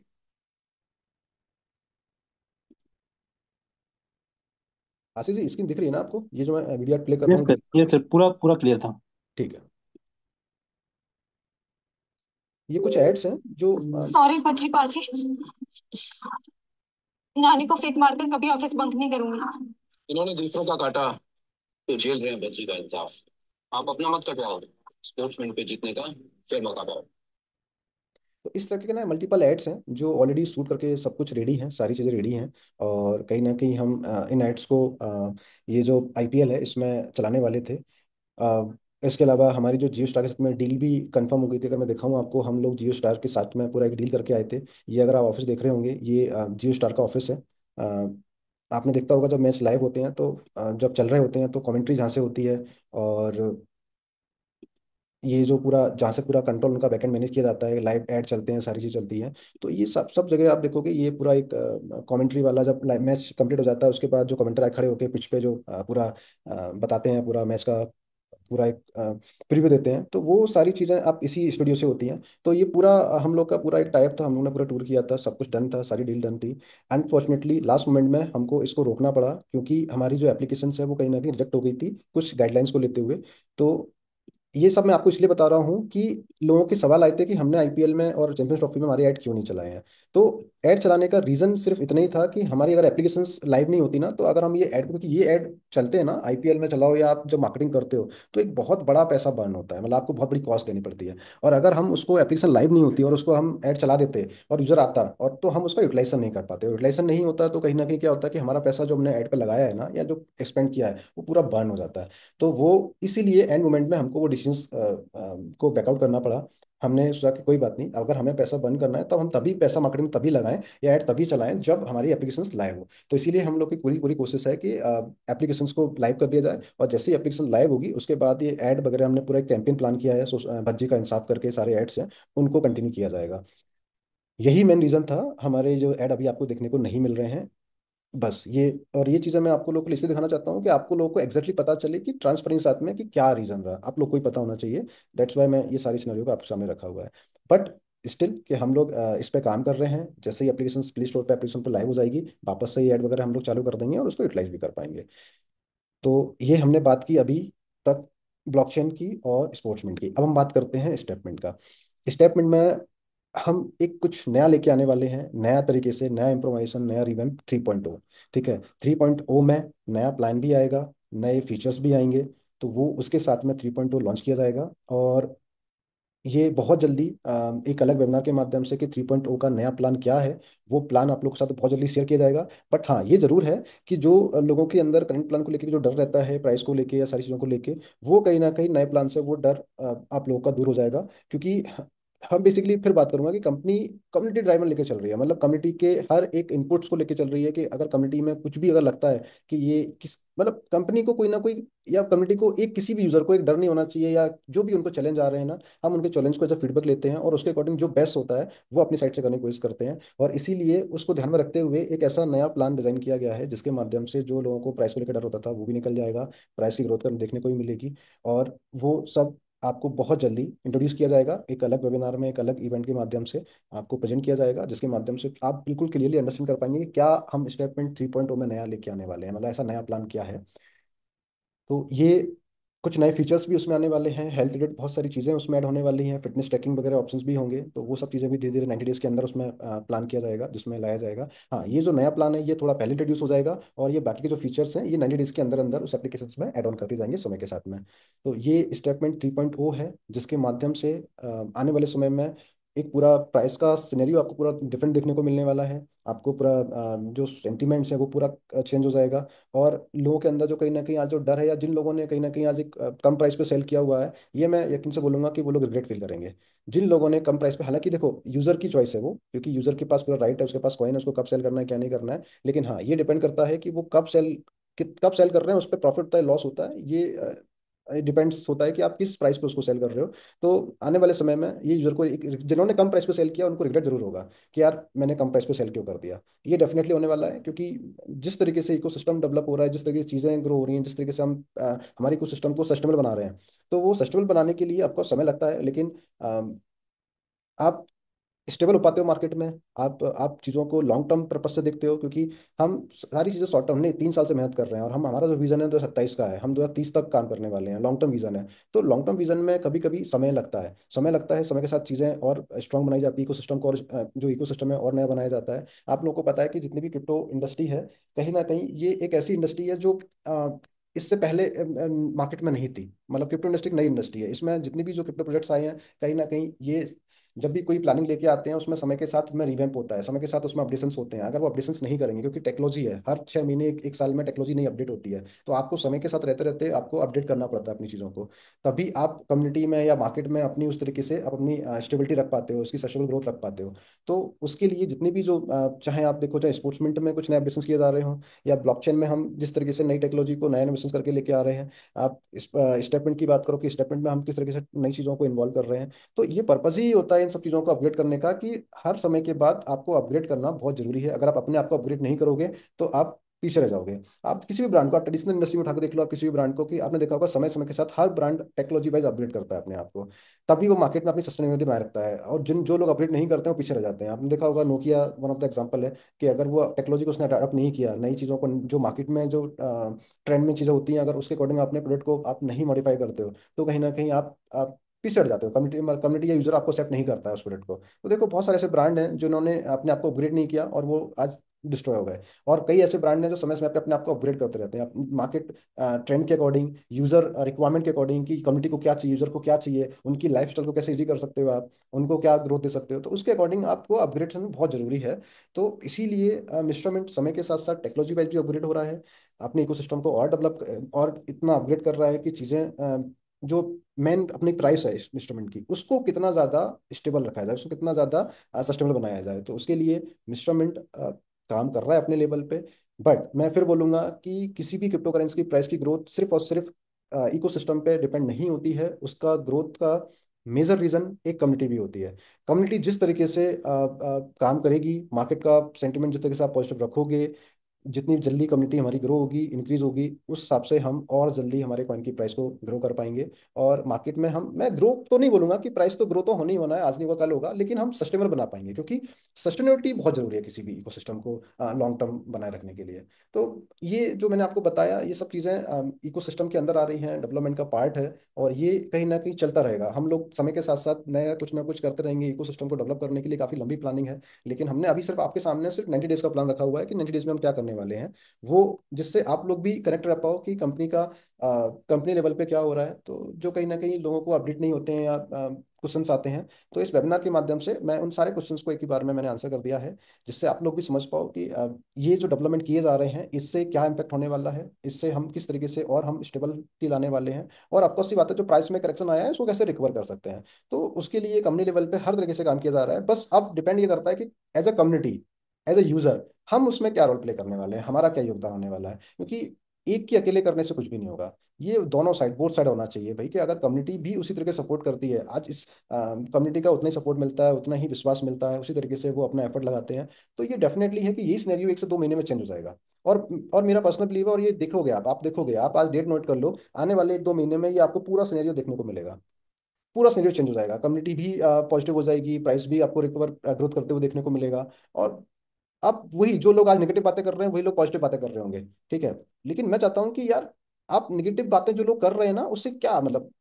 [SPEAKER 1] आशीष जी, स्क्रीन दिख रही है ना आपको, ये जो मैं वीडियो प्ले कर रहा
[SPEAKER 2] यस
[SPEAKER 1] हूँ।
[SPEAKER 2] सर, यस सर, पूरा पूरा क्लियर था।
[SPEAKER 1] ठीक है। ये कुछ एड्स हैं जो
[SPEAKER 3] सॉरी बच्ची पाजी, नानी को फेंक मारकर कभी ऑफिस बंक नहीं करूंगी।
[SPEAKER 2] इन्होंने दूसरों का काटा तो झेल रहे हैं बच्ची का इंसाफ। आप अपना मत कटवाओ, स्पोर्ट्समेंट पे जीतने का फिर मौका पाओ।
[SPEAKER 1] तो इस तरह के ना मल्टीपल एड्स हैं जो ऑलरेडी शूट करके सब कुछ रेडी है, सारी चीज़ें रेडी हैं। और कहीं ना कहीं हम इन एड्स को ये जो आईपीएल है इसमें चलाने वाले थे। इसके अलावा हमारी जो जियो स्टार के साथ में डील भी कंफर्म हो गई थी। अगर मैं दिखाऊं आपको, हम लोग जियो स्टार के साथ में पूरा एक डील करके आए थे। ये अगर आप ऑफिस देख रहे होंगे, ये जियो स्टार का ऑफिस है। आपने देखता होगा जब मैच लाइव होते हैं तो जब चल रहे होते हैं तो कमेंट्री जहाँ से होती है, और ये जो पूरा जहाँ से पूरा कंट्रोल उनका बैकएंड मैनेज किया जाता है, लाइव ऐड चलते हैं, सारी चीज़ चलती हैं। तो ये सब सब जगह आप देखोगे ये पूरा एक कमेंट्री वाला, जब मैच कंप्लीट हो जाता है उसके बाद जो कमेंटर खड़े होकर पिच पे जो पूरा बताते हैं पूरा मैच का, पूरा एक प्रीव्यू देते हैं, तो वो सारी चीज़ें आप इसी स्टूडियो से होती हैं। तो ये पूरा हम लोग का पूरा एक टाइप था, हम लोग ने पूरा टूर किया था, सब कुछ डन था, सारी डील डन थी। अनफॉर्चुनेटली लास्ट मोमेंट में हमको इसको रोकना पड़ा क्योंकि हमारी जो एप्लीकेशन है वो कहीं ना कहीं रिजेक्ट हो गई थी कुछ गाइडलाइंस को लेते हुए। तो ये सब मैं आपको इसलिए बता रहा हूँ कि लोगों के सवाल आए थे कि हमने आईपीएल में और चैंपियंस ट्रॉफी में हमारे ऐड क्यों नहीं चलाए हैं। तो ऐड चलाने का रीजन सिर्फ इतना ही था कि हमारी अगर एप्लीकेशंस लाइव नहीं होती ना, तो अगर हम ये ऐड, क्योंकि ये ऐड चलते हैं ना आईपीएल में चलाओ या आप जब मार्केटिंग करते हो, तो एक बहुत बड़ा पैसा बर्न होता है, मतलब आपको बहुत बड़ी कॉस्ट देनी पड़ती है। और अगर हम उसको एप्लीकेशन लाइव नहीं होती और उसको हम ऐड चला देते और यूजर आता, और तो हम उसका यूटिलाइजेशन नहीं कर पाते। यूटिलाइजेशन नहीं होता तो कहीं ना कहीं क्या होता है कि हमारा पैसा जो हमने ऐड पे लगाया है ना, या जो एक्सपेंड किया है, वो पूरा बर्न हो जाता है। तो वो इसीलिए एंड मोमेंट में हमको वो डिसीजन को बैकआउट करना पड़ा। हमने सोचा कि कोई बात नहीं, अगर हमें पैसा बर्न करना है तो हम तभी पैसा मार्केटिंग तभी लगाएं या ऐड तभी चलाएं जब हमारी एप्लीकेशंस लाइव हो। तो इसीलिए हम लोग की पूरी पूरी कोशिश है कि एप्लीकेशंस को लाइव कर दिया जाए, और जैसे ही एप्लीकेशन लाइव होगी उसके बाद ये ऐड वगैरह हमने पूरा एक कैंपेन प्लान किया है। भज्जी का इंसाफ करके सारे एड्स हैं उनको कंटिन्यू किया जाएगा। यही मेन रीजन था, हमारे जो ऐड अभी आपको देखने को नहीं मिल रहे हैं, बस ये। और ये चीज़ें मैं आपको लोगों को इसलिए दिखाना चाहता हूँ कि आपको लोगों को एग्जैक्टली पता चले कि ट्रांसपेरेंसी साथ में कि क्या रीज़न रहा, आप लोग को ही पता होना चाहिए। दैट्स वाई मैं ये सारी सिनेरियो को आपके सामने रखा हुआ है। बट स्टिल कि हम लोग इस पे काम कर रहे हैं। जैसे ही एप्लीकेशन प्ले स्टोर पे एप्लीकेशन पर लाइव हो जाएगी, वापस से ये ऐड वगैरह हम लोग चालू कर देंगे और उसको यूटिलाइज भी कर पाएंगे। तो ये हमने बात की अभी तक ब्लॉकचेन की और स्पोर्ट्समेंट की। अब हम बात करते हैं स्टेटमेंट का। स्टेटमेंट में हम एक कुछ नया लेके आने वाले हैं, नया तरीके से, नया इम्प्रोवाइजेशन, नया रिवैम्प 3.0। ठीक है, 3.0 में नया प्लान भी आएगा, नए फीचर्स भी आएंगे। तो वो उसके साथ में 3.0 लॉन्च किया जाएगा। और ये बहुत जल्दी एक अलग वेबिनार के माध्यम से कि 3.0 का नया प्लान क्या है, वो प्लान आप लोगों के साथ बहुत जल्दी शेयर किया जाएगा। बट हाँ, ये जरूर है कि जो लोगों के अंदर करंट प्लान को लेकर जो डर रहता है प्राइस को लेके या सारी चीज़ों को लेके, वो कहीं ना कहीं नए प्लान से वो डर आप लोगों का दूर हो जाएगा। क्योंकि हम बेसिकली फिर बात करूंगा कि कंपनी कम्युनिटी ड्राइवन लेके चल रही है, मतलब कम्युनिटी के हर एक इनपुट्स को लेके चल रही है कि अगर कम्युनिटी में कुछ भी अगर लगता है कि ये किस, मतलब कंपनी को कोई ना कोई, या कम्युनिटी को एक किसी भी यूजर को एक डर नहीं होना चाहिए, या जो भी उनको चैलेंज आ रहे हैं ना, हम उनके चैलेंज को एज फीडबैक लेते हैं और उसके अकॉर्डिंग जो बेस्ट होता है वो अपनी साइड से करने की कोशिश करते हैं। और इसीलिए उसको ध्यान में रखते हुए एक ऐसा नया प्लान डिजाइन किया गया है जिसके माध्यम से जो लोगों को प्राइस को लेकर डर होता था वो भी निकल जाएगा, प्राइस की ग्रोथ करने देखने को भी मिलेगी। और वो सब आपको बहुत जल्दी इंट्रोड्यूस किया जाएगा, एक अलग वेबिनार में, एक अलग इवेंट के माध्यम से आपको प्रेजेंट किया जाएगा, जिसके माध्यम से आप बिल्कुल क्लियरली अंडरस्टैंड कर पाएंगे कि क्या हम स्टेटमेंट 3.0 में नया लेके आने वाले हैं, मतलब ऐसा नया प्लान क्या है। तो ये कुछ नए फीचर्स भी उसमें आने वाले हैं, हेल्थ रिलेटेड बहुत सारी चीज़ें उसमें ऐड होने वाली हैं, फिटनेस ट्रैकिंग वगैरह ऑप्शंस भी होंगे, तो वो सब चीज़ें भी धीरे धीरे 90 डेज़ के अंदर उसमें प्लान किया जाएगा, जिसमें लाया जाएगा। हाँ, ये जो नया प्लान है ये थोड़ा पहले इंट्रोड्यूस हो जाएगा, और ये बाकी के जो फीचर्स हैं ये 90 डेज़ के अंदर अंदर उस एप्लीकेशन में ऐड ऑन करते जाएंगे समय के साथ में। तो ये स्टेटमेंट 3.0 है, जिसके माध्यम से आने वाले समय में एक पूरा प्राइस का सिनेरियो आपको पूरा डिफरेंट देखने को मिलने वाला है। आपको पूरा जो सेंटिमेंट्स है वो पूरा चेंज हो जाएगा। और लोगों के अंदर जो कहीं ना कहीं आज जो डर है, या जिन लोगों ने कहीं ना कहीं आज एक कम प्राइस पे सेल किया हुआ है, ये मैं यकीन से बोलूंगा कि वो लोग रिग्रेट फील करेंगे। जिन लोगों ने कम प्राइस पे, हालांकि देखो यूजर की चॉइस है वो, क्योंकि यूजर के पास पूरा राइट है, उसके पास कॉइन है, उसको कब सेल करना है क्या नहीं करना है, लेकिन हाँ ये डिपेंड करता है कि वो कब सेल कर रहे हैं, उस पर प्रॉफिट होता है लॉस होता है, ये डिपेंड्स होता है कि आप किस प्राइस पे उसको सेल कर रहे हो। तो आने वाले समय में ये यूजर को जिन्होंने कम प्राइस पे सेल किया उनको रिग्रेट जरूर होगा कि यार मैंने कम प्राइस पे सेल क्यों कर दिया। ये डेफिनेटली होने वाला है, क्योंकि जिस तरीके से इकोसिस्टम डेवलप हो रहा है, जिस तरीके से चीज़ें ग्रो हो रही हैं, जिस तरीके से हम हमारे इकोसिस्टम को सस्टेनेबल बना रहे हैं, तो वो सस्टेनेबल बनाने के लिए आपको समय लगता है, लेकिन आप स्टेबल हो पाते हो मार्केट में। आप चीज़ों को लॉन्ग टर्म पर्पज से देखते हो, क्योंकि हम सारी चीज़ें शॉर्ट टर्म नहीं, 3 साल से मेहनत कर रहे हैं, और हम हमारा जो विजन है 2027 का है, हम 2030 तक काम करने वाले हैं, लॉन्ग टर्म विजन है। तो लॉन्ग टर्म विजन में कभी कभी समय लगता है, समय लगता है, समय के साथ चीज़ें और स्ट्रांग बनाई जाती है, इकोसिस्टम को और जो इकोसिस्टम है और नया बनाया जाता है। आप लोगों को पता है कि जितनी भी क्रिप्टो इंडस्ट्री है, कहीं ना कहीं ये एक ऐसी इंडस्ट्री है जो इससे पहले मार्केट में नहीं थी, मतलब क्रिप्टो इंडस्ट्री एक नई इंडस्ट्री है, इसमें जितनी भी जो क्रिप्टो प्रोजेक्ट्स आए हैं, कहीं ना कहीं ये जब भी कोई प्लानिंग लेके आते हैं उसमें समय के साथ उसमें रिवैम्प होता है, समय के साथ उसमें अपडेशंस होते हैं। अगर वो अपडेशंस नहीं करेंगे, क्योंकि टेक्नोलॉजी है, हर 6 महीने एक साल में टेक्नोलॉजी नई अपडेट होती है, तो आपको समय के साथ रहते रहते आपको अपडेट करना पड़ता है अपनी चीज़ों को। तभी आप कम्युनिटी में या मार्केट में अपनी उस तरीके से आप अपनी स्टेबिलिटी रख पाते हो, उसकी सस्टेनेबल ग्रोथ रख पाते हो। तो उसके लिए जितनी भी जो चाहे आप देखो, चाहे स्पोर्ट्समेंट में कुछ नए अपडेशन किए जा रहे हो, या ब्लॉकचेन में हम जिस तरीके से नई टेक्नोलॉजी को नए इनोवेशन करके लेके आ रहे हैं, आप इस स्टेटमेंट की बात करो कि स्टेटमेंट में हम किस तरीके से नई चीज़ों को इन्वॉल्व कर रहे हैं। तो ये पर्पज ही होता है इन सब चीज़ों को अपग्रेड करने का, कि हर समय के बाद आपको अपग्रेड करना बहुत जरूरी है। अगर आप अपने आप को अपग्रेड नहीं करोगे तो आप पीछे रह जाओगे। आप किसी भी ब्रांड को, आप ट्रेडिशनल इंडस्ट्री में उठा के देख लो, आप किसी भी ब्रांड को, कि आपने देखा होगा समय समय के साथ हर ब्रांड टेक्नोलॉजी वाइज अपग्रेड करता है अपने आप को, तभी वो मार्केट में अपनी सस्टेनेबिलिटी बनाए रखता है। और जिन जो लोग अपग्रेड नहीं करते हैं वो पीछे रह जाते हैं। आपने देखा होगा Nokia one of the example है, कि अगर वो टेक्नोलॉजी को उसने अडॉप्ट नहीं किया, नई चीज़ों को, जो मार्केट में जो ट्रेंड में चीज़ें होती हैं, अगर उसके अकॉर्डिंग अपने प्रोडक्ट को आप नहीं मॉडिफाई करते हो, तो कहीं ना कहीं आप पीछे हट जाते हो, कम्युनिटी कम्युनिटी या यूजर आपको एक्सेप्ट नहीं करता है उस प्रोडक्ट को। तो देखो बहुत सारे ऐसे ब्रांड हैं जिन्होंने अपने आप को अपग्रेड नहीं किया और वो आज डिस्ट्रॉय हो गए। और कई ऐसे ब्रांड हैं जो समय समय पे अपने आप को अपग्रेड करते रहते हैं, मार्केट ट्रेंड के अकॉर्डिंग, यूजर रिक्वायरमेंट के अकॉर्डिंग, कि कम्युनिटी को क्या चाहिए, यूजर को क्या चाहिए, उनकी लाइफ स्टाइल को कैसे इजी कर सकते हो आप, उनको क्या ग्रोथ दे सकते हो, तो उसके अकॉर्डिंग आपको अपग्रेड करना बहुत जरूरी है। तो इसीलिए मिस्ट्रमेंट समय के साथ साथ टेक्नोलॉजी वाइज भी अपग्रेड हो रहा है, अपने इकोसिस्टम को और डेवलप और इतना अपग्रेड कर रहा है कि चीज़ें जो मेन अपनी प्राइस है इस इंस्ट्रूमेंट की, उसको कितना ज़्यादा स्टेबल रखा जाए, उसको कितना ज़्यादा सस्टेनेबल बनाया जाए, तो उसके लिए इंस्ट्रूमेंट काम कर रहा है अपने लेवल पे। बट मैं फिर बोलूंगा कि किसी भी क्रिप्टो करेंसी की प्राइस की ग्रोथ सिर्फ और सिर्फ इकोसिस्टम पे डिपेंड नहीं होती है, उसका ग्रोथ का मेजर रीजन एक कम्युनिटी भी होती है। कम्युनिटी जिस तरीके से काम करेगी, मार्केट का सेंटिमेंट जिस तरीके से आप पॉजिटिव रखोगे, जितनी जल्दी कम्युनिटी हमारी ग्रो होगी, इंक्रीज होगी, उस हिसाब से हम और जल्दी हमारे कॉइन की प्राइस को ग्रो कर पाएंगे। और मार्केट में मैं ग्रो तो नहीं बोलूंगा, कि प्राइस तो ग्रो तो होना ही होना है, आज नहीं होगा कल होगा, लेकिन हम सस्टेनेबल बना पाएंगे, क्योंकि सस्टेनेबिलिटी बहुत जरूरी है किसी भी इकोसिस्टम को लॉन्ग टर्म बनाए रखने के लिए। तो ये जो मैंने आपको बताया, ये सब चीज़ें इकोसिस्टम के अंदर आ रही हैं, डेवलपमेंट का पार्ट है, और ये कहीं ना कहीं चलता रहेगा। हम लोग समय के साथ साथ नया कुछ ना कुछ करते रहेंगे, इकोसिस्टम को डेवलप करने के लिए काफ़ी लंबी प्लानिंग है, लेकिन हमने अभी सिर्फ आपके सामने सिर्फ 90 डेज का प्लान रखा हुआ है कि 90 डेज में हम क्या करने वाले हैं, वो जिससे आप लोग भी कनेक्ट रह पाओ कि कंपनी का कंपनी लेवल पे क्या हो रहा है। तो जो कहीं ना कहीं लोगों को अपडेट नहीं होते हैं या क्वेश्चंस आते हैं, तो इस वेबिनार के माध्यम से मैं उन सारे क्वेश्चंस को एक ही बार में मैंने आंसर कर दिया है, जिससे आप लोग भी समझ पाओ कि ये जो डेवलपमेंट किए जा रहे हैं इससे क्या इम्पैक्ट होने वाला है, इससे हम किस तरीके से और हम स्टेबिलिटी लाने वाले हैं, और आपको सी बात है जो प्राइस में करेक्शन आया है उसको कैसे रिकवर कर सकते हैं। तो उसके लिए कंपनी लेवल पे हर तरीके से काम किया जा रहा है। बस अब डिपेंड ये करता है कि as a community, as a user, हम उसमें क्या रोल प्ले करने वाले हैं, हमारा क्या योगदान होने वाला है। क्योंकि एक की अकेले करने से कुछ भी नहीं होगा, ये दोनों साइड, बोथ साइड होना चाहिए भाई, कि अगर कम्युनिटी भी उसी तरीके सपोर्ट करती है, आज इस कम्युनिटी का उतना ही सपोर्ट मिलता है, उतना ही विश्वास मिलता है, उसी तरीके से वो अपना एफर्ट लगाते हैं, तो ये डेफिनेटली है कि यही सिनेरियो 1 से 2 महीने में चेंज हो जाएगा। और मेरा पर्सनल बिलीव है, और ये देखोगे आप देखोगे, आप आज डेट नोट कर लो, आने वाले 1-2 महीने में ये आपको पूरा सिनेरियो देखने को मिलेगा, पूरा सिनेरियो चेंज हो जाएगा, कम्युनिटी भी पॉजिटिव हो जाएगी, प्राइस भी आपको रिकवर ग्रोथ करते हुए देखने को मिलेगा। और अब वही जो लोग आज नेगेटिव बातें कर रहे हैं वही लोग पॉजिटिव बातें कर रहे होंगे, ठीक है। लेकिन मैं चाहता हूँ कि यार, आप नेगेटिव बातें जो लोग कर रहे हैं ना, उससे क्या मतलब,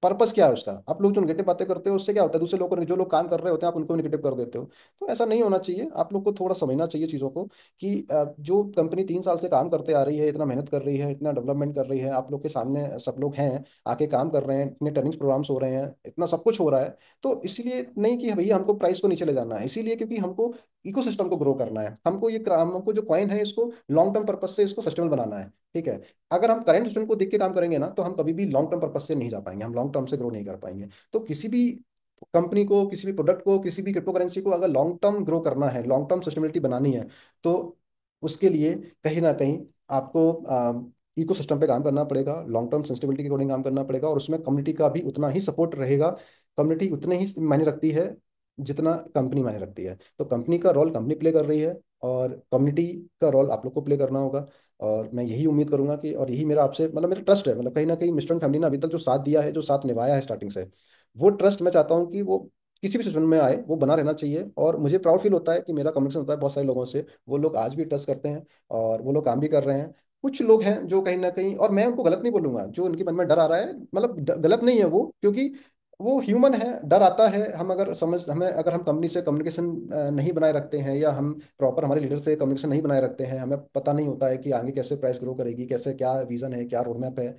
[SPEAKER 1] पर्पस क्या है उसका। आप लोग जो नेगेटिव बातें करते हो उससे क्या होता है, दूसरे लोगों को, जो लोग काम कर रहे होते हैं, आप उनको नेगेटिव कर देते हो। तो ऐसा नहीं होना चाहिए, आप लोग को थोड़ा समझना चाहिए चीज़ों को, कि जो कंपनी 3 साल से काम करते आ रही है, इतना मेहनत कर रही है, इतना डेवलपमेंट कर रही है, आप लोग के सामने सब लोग हैं, आके काम कर रहे हैं, इतने ट्रेनिंग्स प्रोग्राम्स हो रहे हैं, इतना सब कुछ हो रहा है। तो इसलिए नहीं कि भैया हमको प्राइस को नीचे ले जाना है, इसीलिए क्योंकि हमको इकोसिस्टम को ग्रो करना है, हमको जो कॉइन है इसको लॉन्ग टर्म पर्पज से इसको सस्टेनेबल बनाना है, ठीक है। अगर हम करंट सिस्टम को देख के काम करेंगे ना, तो हम कभी भी लॉन्ग टर्म पर्पज से नहीं जा पाएंगे, हम लॉन्ग टर्म से ग्रो नहीं कर पाएंगे। तो किसी भी कंपनी को, किसी भी प्रोडक्ट को, किसी भी क्रिप्टो करेंसी को अगर लॉन्ग टर्म ग्रो करना है, लॉन्ग टर्म सस्टेनेबिलिटी बनानी है, तो उसके लिए कहीं ना कहीं आपको इको सिस्टम पे काम करना पड़ेगा, लॉन्ग टर्म सस्टेनेबिलिटी के अकॉर्डिंग काम करना पड़ेगा, और उसमें कम्युनिटी का भी उतना ही सपोर्ट रहेगा। कम्युनिटी उतने ही मायने रखती है जितना कंपनी मायने रखती है। तो कंपनी का रोल कंपनी प्ले कर रही है, और कम्युनिटी का रोल आप लोग को प्ले करना होगा। और मैं यही उम्मीद करूंगा कि, और यही मेरा आपसे मतलब मेरा ट्रस्ट है, मतलब कहीं ना कहीं मिस्टर फैमिली ने अभी तक जो साथ दिया है, जो साथ निभाया है स्टार्टिंग से, वो ट्रस्ट मैं चाहता हूँ कि वो किसी भी सिचुएशन में आए वो बना रहना चाहिए। और मुझे प्राउड फील होता है कि मेरा कम्युनिकेशन होता है बहुत सारे लोगों से, वो लोग आज भी ट्रस्ट करते हैं, और वो लोग काम भी कर रहे हैं। कुछ लोग हैं जो कहीं ना कहीं, और मैं उनको गलत नहीं बोलूंगा, जो उनके मन में डर आ रहा है, मतलब गलत नहीं है वो, क्योंकि वो ह्यूमन है, डर आता है। हम अगर समझ हमें अगर हम कंपनी से कम्युनिकेशन नहीं बनाए रखते हैं, या हम प्रॉपर हमारे लीडर से कम्युनिकेशन नहीं बनाए रखते हैं, हमें पता नहीं होता है कि आगे कैसे प्राइस ग्रो करेगी, कैसे क्या विजन है, क्या रोड मैप है,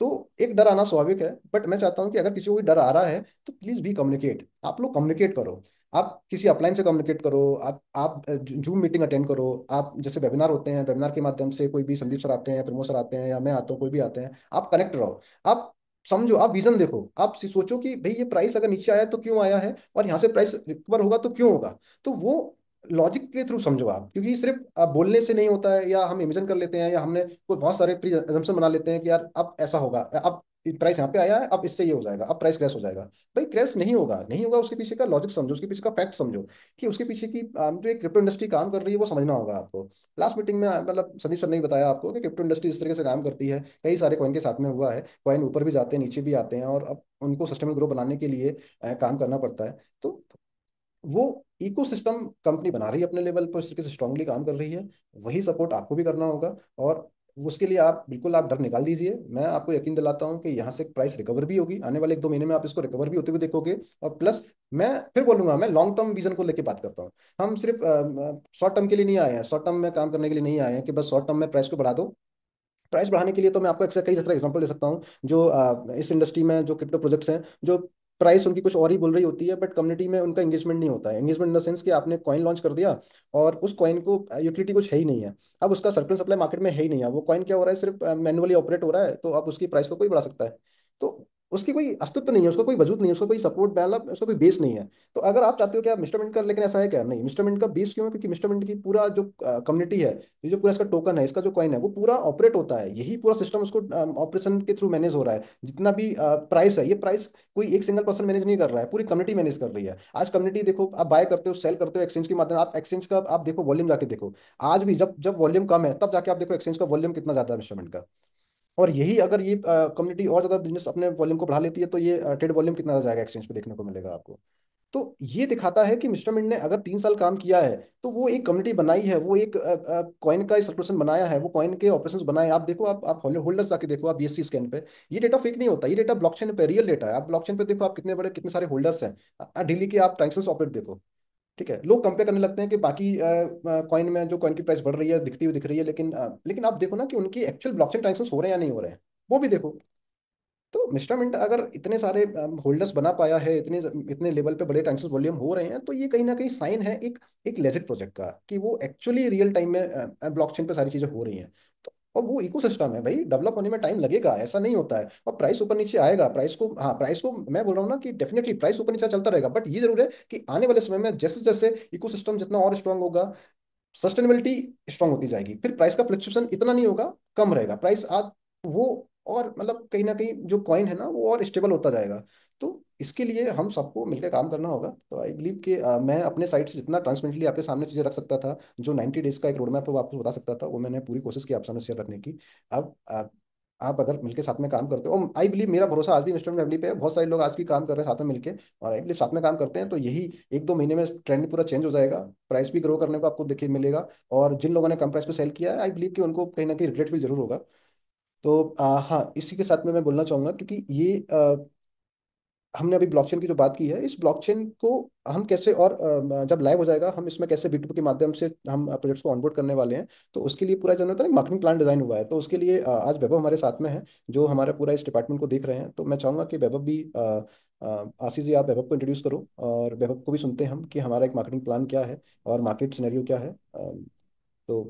[SPEAKER 1] तो एक डर आना स्वाभाविक है। बट मैं चाहता हूँ कि अगर किसी को भी डर आ रहा है, तो प्लीज भी कम्युनिकेट, आप लोग कम्युनिकेट करो। आप किसी अपलाइन से कम्युनिकेट करो, आप जूम मीटिंग अटेंड करो, आप जैसे वेबिनार होते हैं, वेबिनार के माध्यम से कोई भी संदीप सर आते हैं, प्रमोद सर आते हैं, या मैं आता हूँ, कोई भी आते हैं, आप कनेक्ट रहो, आप समझो, आप विजन देखो, आप सोचो कि भाई ये प्राइस अगर नीचे आया तो क्यों आया है, और यहाँ से प्राइस रिकवर होगा तो क्यों होगा। तो वो लॉजिक के थ्रू समझो आप, क्योंकि सिर्फ बोलने से नहीं होता है, या हम इमेजिन कर लेते हैं, या हमने कोई बहुत सारे प्री अजम्पशन बना लेते हैं कि यार अब ऐसा होगा, अब प्राइस यहाँ पे आया है, अब इससे ये हो जाएगा, अब प्राइस क्रैश हो जाएगा। भाई क्रैश नहीं होगा, नहीं होगा, उसके पीछे का लॉजिक समझो, उसके पीछे का फैक्ट समझो, कि उसके पीछे की जो एक क्रिप्टो इंडस्ट्री काम कर रही है वो समझना होगा आपको। लास्ट मीटिंग में मतलब संदीप सर ने ही बताया आपको कि क्रिप्टो इंडस्ट्री इस तरीके से काम करती है, कई सारे कॉइन के साथ में हुआ है, कॉइन ऊपर भी जाते हैं, नीचे भी आते हैं, और अब उनको सस्टेनेबल ग्रो बनाने के लिए काम करना पड़ता है। तो वो इकोसिस्टम कंपनी बना रही है अपने लेवल पर, इस तरीके से स्ट्रांगली काम कर रही है, वही सपोर्ट आपको भी करना होगा। और उसके लिए आप बिल्कुल, आप डर निकाल दीजिए, मैं आपको यकीन दिलाता हूँ कि यहाँ से प्राइस रिकवर भी होगी, आने वाले 1-2 महीने में आप इसको रिकवर भी होते हुए देखोगे। और प्लस मैं फिर बोलूंगा, मैं लॉन्ग टर्म विजन को लेकर बात करता हूँ। हम सिर्फ शॉर्ट टर्म के लिए नहीं आए हैं, शॉर्ट टर्म में काम करने के लिए नहीं आए हैं कि बस शॉर्ट टर्म में प्राइस को बढ़ा दो। प्राइस बढ़ाने के लिए तो मैं आपको कई सारे एग्जांपल दे सकता हूँ, जो इस इंडस्ट्री में जो क्रिप्टो प्रोजेक्ट्स हैं, जो प्राइस उनकी कुछ और ही बोल रही होती है, बट कम्युनिटी में उनका एंगेजमेंट नहीं होता है। एंगेजमेंट इन द सेंस कि आपने कॉइन लॉन्च कर दिया, और उस कॉइन को यूटिलिटी कुछ है ही नहीं है, अब उसका सर्कुलर सप्लाई मार्केट में है ही नहीं है, वो कॉइन क्या हो रहा है, सिर्फ मैनुअली ऑपरेट हो रहा है, तो अब उसकी प्राइस को कोई बढ़ा सकता है। तो उसकी कोई अस्तित्व नहीं है, उसका कोई वजूद नहीं है, उसका कोई सपोर्ट मतलब उसका कोई बेस नहीं है। तो अगर आप चाहते हो कि आप मिस्टर मिंट का, लेकिन ऐसा है क्या, नहीं, मिस्टर मिंट का बेस क्यों है, क्योंकि मिस्टर मिंट की पूरा जो कम्युनिटी है, ये जो पूरा इसका टोकन है, इसका जो कॉइन है, वो पूरा ऑपरेट होता है, यही पूरा सिस्टम उसको ऑपरेशन के थ्रू मैनेज हो रहा है। जितना भी प्राइस है, ये प्राइस कोई एक सिंगल पर्सन मैनेज नहीं कर रहा है, पूरी कम्युनिटी मैनेज कर रही है। आज कम्युनिटी देखो, आप बाय करते हो, सेल करते हो एक्सचेंज के माध्यम, आप एक्सचेंज का आप देखो वॉल्यूम जाके देखो, आज भी जब जब वॉल्यूम कम है, तब जाके आप देखो एक्सचेंज का वॉल्यूम कितना ज्यादा है इंस्ट्रूमेंट का। और यही अगर ये कम्युनिटी और ज्यादा बिजनेस अपने वॉल्यूम को बढ़ा लेती है, तो ये ट्रेड वॉल्यूम कितना ज्यादा जाएगा एक्सचेंज पे, देखने को मिलेगा आपको। तो ये दिखाता है कि मिस्टर मिंट ने अगर 3 साल काम किया है, तो वो एक कम्युनिटी बनाई है, वो एक कॉइन का सर्कुलेशन बनाया है, वो कॉइन के ऑपरेशंस बनाए। आप देखो, आप होल्डर्स जाके देखो, आप बीएससी स्कैन पे, ये डेटा फेक नहीं होता, ये डेटा ब्लॉकचेन पे रियल डेटा है। आप ब्लॉकचेन पे देखो, आप कितने बड़े कितने सारे होल्डर्स हैं, डेली के आप ट्रांजेक्शन ऑपरेट देखो, ठीक है, लोग कंपेयर करने लगते हैं कि बाकी कॉइन में जो कॉइन की प्राइस बढ़ रही है दिखती हुई दिख रही है, लेकिन आप देखो ना कि उनकी एक्चुअल ब्लॉकचेन ट्रांजेक्शन हो रहे हैं या नहीं हो रहे हैं, वो भी देखो। तो मिस्टर मिंट अगर इतने सारे होल्डर्स बना पाया है, इतने इतने लेवल पे बड़े ट्रांजेक्शन वॉल्यूम हो रहे हैं, तो ये कहीं ना कहीं साइन है एक एक लेजिट प्रोजेक्ट का, कि वो एक्चुअली रियल टाइम में ब्लॉकचेन पे सारी चीजें हो रही हैं। तो और वो इकोसिस्टम है भाई, डेवलप होने में टाइम लगेगा, ऐसा नहीं होता है। और प्राइस ऊपर नीचे आएगा, प्राइस को, हाँ प्राइस को मैं बोल रहा हूँ ना कि डेफिनेटली प्राइस ऊपर नीचे चलता रहेगा, बट ये जरूर है कि आने वाले समय में जैसे जैसे इकोसिस्टम जितना और स्ट्रांग होगा, सस्टेनेबिलिटी स्ट्रांग होती जाएगी, फिर प्राइस का फ्लक्चुएशन इतना नहीं होगा, कम रहेगा प्राइस आज वो, और मतलब कहीं ना कहीं जो कॉइन है ना वो और स्टेबल होता जाएगा। तो इसके लिए हम सबको मिलकर काम करना होगा। तो आई बिलीव कि मैं अपने साइड से जितना ट्रांसपेरेंटली आपके सामने चीज़ें रख सकता था, जो 90 डेज का एक रोड मैप है वो आपको बता सकता था, वो मैंने पूरी कोशिश की आप सामने शेयर रखने की। अब आप अगर मिलकर साथ में काम करते हो, और आई बिलीव मेरा भरोसा आज भी मिस्टर फैमिली पे है, बहुत सारे लोग आज भी काम कर रहे हैं साथ में मिलकर, और आई बिलीव साथ में काम करते हैं तो यही 1-2 महीने में ट्रेंड पूरा चेंज हो जाएगा, प्राइस भी ग्रो करने को आपको देखिए मिलेगा। और जिन लोगों ने कम प्राइस पे सेल किया है, आई बिलीव कि उनको कहीं ना कहीं रिग्रेट भी जरूर होगा। तो हाँ, इसी के साथ में मैं बोलना चाहूंगा, क्योंकि ये हमने अभी ब्लॉकचेन की जो बात की है, इस ब्लॉकचेन को हम कैसे, और जब लाइव हो जाएगा हम इसमें कैसे B2B के माध्यम से हम प्रोजेक्ट्स को ऑनबोर्ड करने वाले हैं, तो उसके लिए पूरा जो होता है मार्केटिंग प्लान डिजाइन हुआ है। तो उसके लिए आज वैभव हमारे साथ में है, जो हमारे पूरा इस डिपार्टमेंट को देख रहे हैं। तो मैं चाहूंगा कि वैभव भी आशीष जी, आप वैभव को इंट्रोड्यूस करो, और वैभव को भी सुनते हैं हम कि हमारा एक मार्केटिंग प्लान क्या है और मार्केट सिनेरियो क्या है। तो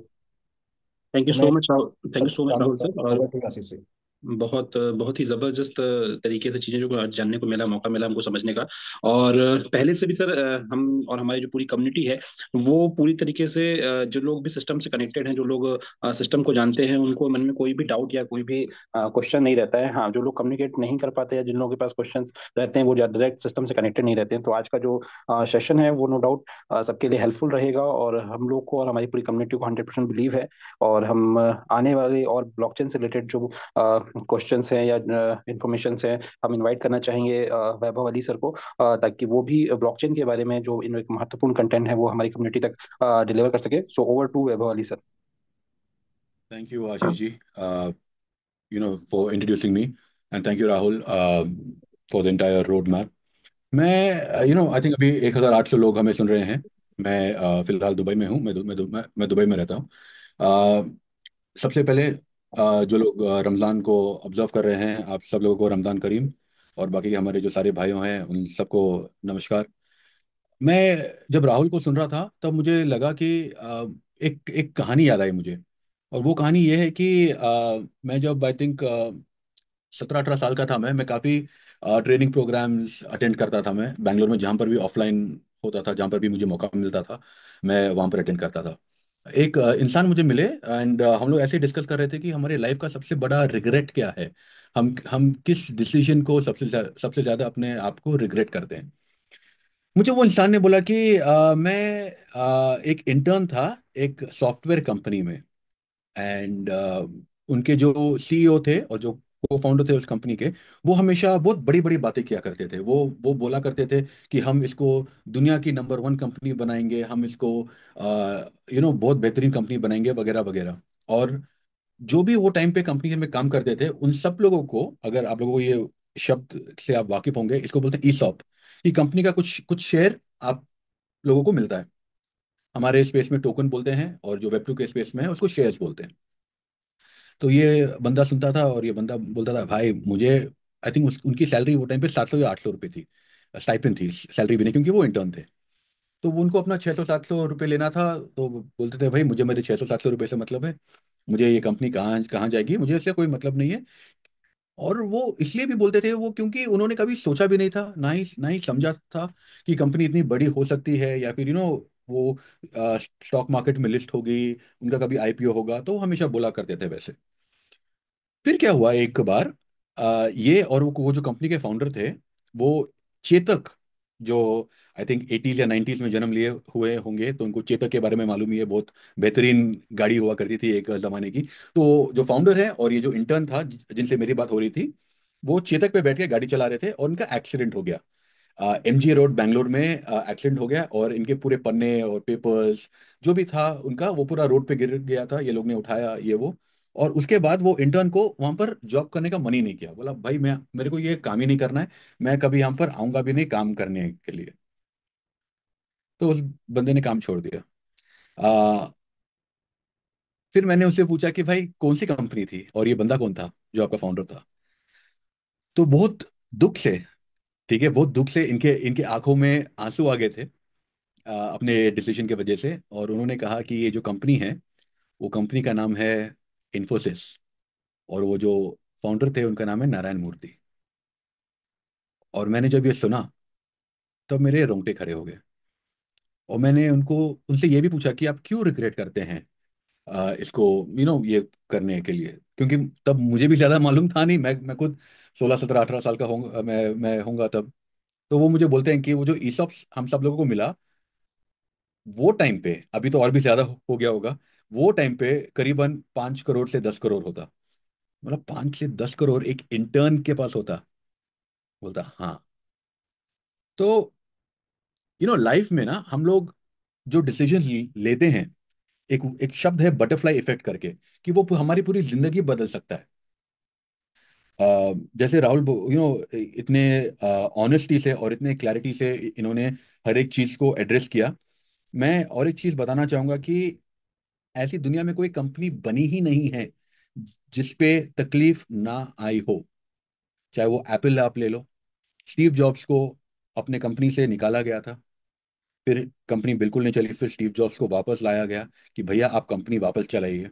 [SPEAKER 2] थैंक यू
[SPEAKER 1] तो मैं
[SPEAKER 2] so much Rahul, thank you so much
[SPEAKER 1] काम
[SPEAKER 2] राहुल
[SPEAKER 1] करता
[SPEAKER 2] सर।
[SPEAKER 1] हूँ,
[SPEAKER 2] और
[SPEAKER 1] ओवर टू आशीष से।
[SPEAKER 2] बहुत बहुत ही जबरदस्त तरीके से चीजें जो आज जानने को मिला, मौका मिला हमको समझने का। और पहले से भी सर, हम और हमारी जो पूरी कम्युनिटी है वो पूरी तरीके से, जो लोग भी सिस्टम से कनेक्टेड हैं, जो लोग सिस्टम को जानते हैं, उनको मन में कोई भी डाउट या कोई भी क्वेश्चन नहीं रहता है। हाँ, जो लोग कम्युनिकेट नहीं कर पाते या जिन लोगों के पास क्वेश्चन रहते हैं वो डायरेक्ट सिस्टम से कनेक्टेड नहीं रहते हैं, तो आज का जो सेशन है वो नो डाउट सबके लिए हेल्पफुल रहेगा। और हम लोग को और हमारी पूरी कम्युनिटी को 100% बिलीव है। और हम आने वाले और ब्लॉकचेन से रिलेटेड जो क्वेश्चंस हैं या इंफॉर्मेशन हैं, हम इनवाइट करना चाहेंगे वैभव अली सर को, ताकि वो भी ब्लॉकचेन के बारे में जो इन एक महत्वपूर्ण कंटेंट है वो हमारी कम्युनिटी तक डिलीवर कर सके। So over to Vaibhav Ali sir.
[SPEAKER 4] Thank you, Ashish ji, for introducing me, and thank you, Rahul, for the entire roadmap. मैं आई थिंक अभी 1,800 लोग हमें सुन रहे हैं। मैं फिलहाल दुबई में हूँ। मैं दुबई में रहता हूँ। सबसे पहले जो लोग रमज़ान को ऑब्जर्व कर रहे हैं, आप सब लोगों को रमज़ान करीम। और बाकी हमारे जो सारे भाइयों हैं उन सबको नमस्कार। मैं जब राहुल को सुन रहा था तब मुझे लगा कि एक एक कहानी याद आई मुझे। और वो कहानी ये है कि मैं जब आई थिंक 17-18 साल का था, मैं काफ़ी ट्रेनिंग प्रोग्राम्स अटेंड करता था। मैं बैंगलोर में जहाँ पर भी ऑफलाइन होता था, जहाँ पर भी मुझे मौका मिलता था, मैं वहाँ पर अटेंड करता था। एक इंसान मुझे मिले, एंड हम लोग ऐसे डिस्कस कर रहे थे कि हमारे लाइफ का सबसे बड़ा रिग्रेट क्या है। हम किस डिसीजन को सबसे ज़्यादा अपने आप को रिग्रेट करते हैं। मुझे वो इंसान ने बोला कि मैं एक इंटर्न था एक सॉफ्टवेयर कंपनी में। एंड उनके जो सीईओ थे और जो को फाउंडर थे उस कंपनी के, वो हमेशा बहुत बड़ी बड़ी बातें किया करते थे। वो बोला करते थे कि हम इसको दुनिया की नंबर 1 कंपनी बनाएंगे, हम इसको बहुत बेहतरीन कंपनी बनाएंगे, वगैरह वगैरह। और जो भी वो टाइम पे कंपनी में काम करते थे, उन सब लोगों को, अगर आप लोगों को ये शब्द से आप वाकिफ होंगे, इसको बोलते हैं ईसॉप। कि कंपनी का कुछ कुछ शेयर आप लोगों को मिलता है। हमारे स्पेस में टोकन बोलते हैं, और जो वेब2 के स्पेस में है उसको शेयर्स बोलते हैं। तो ये बंदा सुनता था और ये बंदा बोलता था, भाई मुझे, आई थिंक उनकी सैलरी वो टाइम पे 700 या 800 रुपये थी, स्टाइपेंड थी, सैलरी भी नहीं, क्योंकि वो इंटर्न थे। तो वो उनको अपना 600-700 रुपये लेना था। तो वो बोलते थे, भाई मुझे मेरे 600-700 रुपये से मतलब है, मुझे ये कंपनी कहाँ कहाँ जाएगी मुझे इससे कोई मतलब नहीं है। और वो इसलिए भी बोलते थे वो, क्योंकि उन्होंने कभी सोचा भी नहीं था, ना ही समझा था कि कंपनी इतनी बड़ी हो सकती है, या फिर वो स्टॉक मार्केट में लिस्ट होगी, उनका कभी आईपीओ होगा। तो वो हमेशा बोला करते थे वैसे। फिर क्या हुआ एक बार, ये और वो जो कंपनी के फाउंडर थे, वो चेतक, जो आई थिंक 80s या 90s में जन्म लिए हुए होंगे, तो उनको चेतक के बारे में मालूम ही है, बहुत बेहतरीन गाड़ी हुआ करती थी एक जमाने की। तो जो फाउंडर है और ये जो इंटर्न था जिनसे मेरी बात हो रही थी, वो चेतक पे बैठ के गाड़ी चला रहे थे और उनका एक्सीडेंट हो गया। एमजी रोड बैंगलोर में एक्सीडेंट हो गया, और इनके पूरे पन्ने और पेपर्स जो भी था उनका, वो पूरा रोड पे गिर गया था। ये लोग ने उठाया ये वो। और उसके बाद वो इंटर्न को वहां पर जॉब करने का मन ही नहीं किया, बोला भाई मैं, मेरे को ये काम ही नहीं करना है, मैं कभी यहाँ पर आऊंगा भी नहीं काम करने के लिए। तो उस बंदे ने काम छोड़ दिया। आ, फिर मैंने उससे पूछा कि भाई कौन सी कंपनी थी और ये बंदा कौन था जो आपका फाउंडर था। तो बहुत दुख से, ठीक है, बहुत दुख से इनके इनके आंखों में आंसू आ गए थे अपने डिसीजन की वजह से। और उन्होंने कहा कि ये जो कंपनी है, वो कंपनी का नाम है इन्फोसिस, और वो जो फाउंडर थे उनका नाम है नारायण मूर्ति। और मैंने जब ये सुना तब मेरे रोंगटे खड़े हो गए। और मैंने उनको उनसे ये भी पूछा कि आप क्यों रिग्रेट करते हैं इसको, ये करने के लिए, क्योंकि तब मुझे भी ज्यादा मालूम था नहीं। मैं खुद 16 17 18 साल का होऊंगा, मैं होऊंगा तब। तो वो मुझे बोलते हैं कि वो जो ईसॉप हम सब लोगों को मिला, वो टाइम पे, अभी तो और भी ज्यादा हो गया होगा, वो टाइम पे करीबन 5 करोड़ से 10 करोड़ होता। मतलब 5 से 10 करोड़ एक इंटर्न के पास होता। बोलता हाँ। तो लाइफ में ना हम लोग जो डिसीजन लेते हैं, एक एक शब्द है बटरफ्लाई इफेक्ट करके, कि वो हमारी पूरी जिंदगी बदल सकता है। जैसे राहुल, इतने ऑनेस्टी से और इतने क्लैरिटी से इन्होंने हर एक चीज को एड्रेस किया। मैं और एक चीज बताना चाहूंगा कि ऐसी दुनिया में कोई कंपनी बनी ही नहीं है जिसपे तकलीफ ना आई हो। चाहे वो एप्पल आप ले लो, स्टीव जॉब्स को अपने कंपनी से निकाला गया था, फिर कंपनी बिल्कुल नहीं चली, फिर स्टीव जॉब्स को वापस लाया गया कि भैया आप कंपनी वापस चलाइए।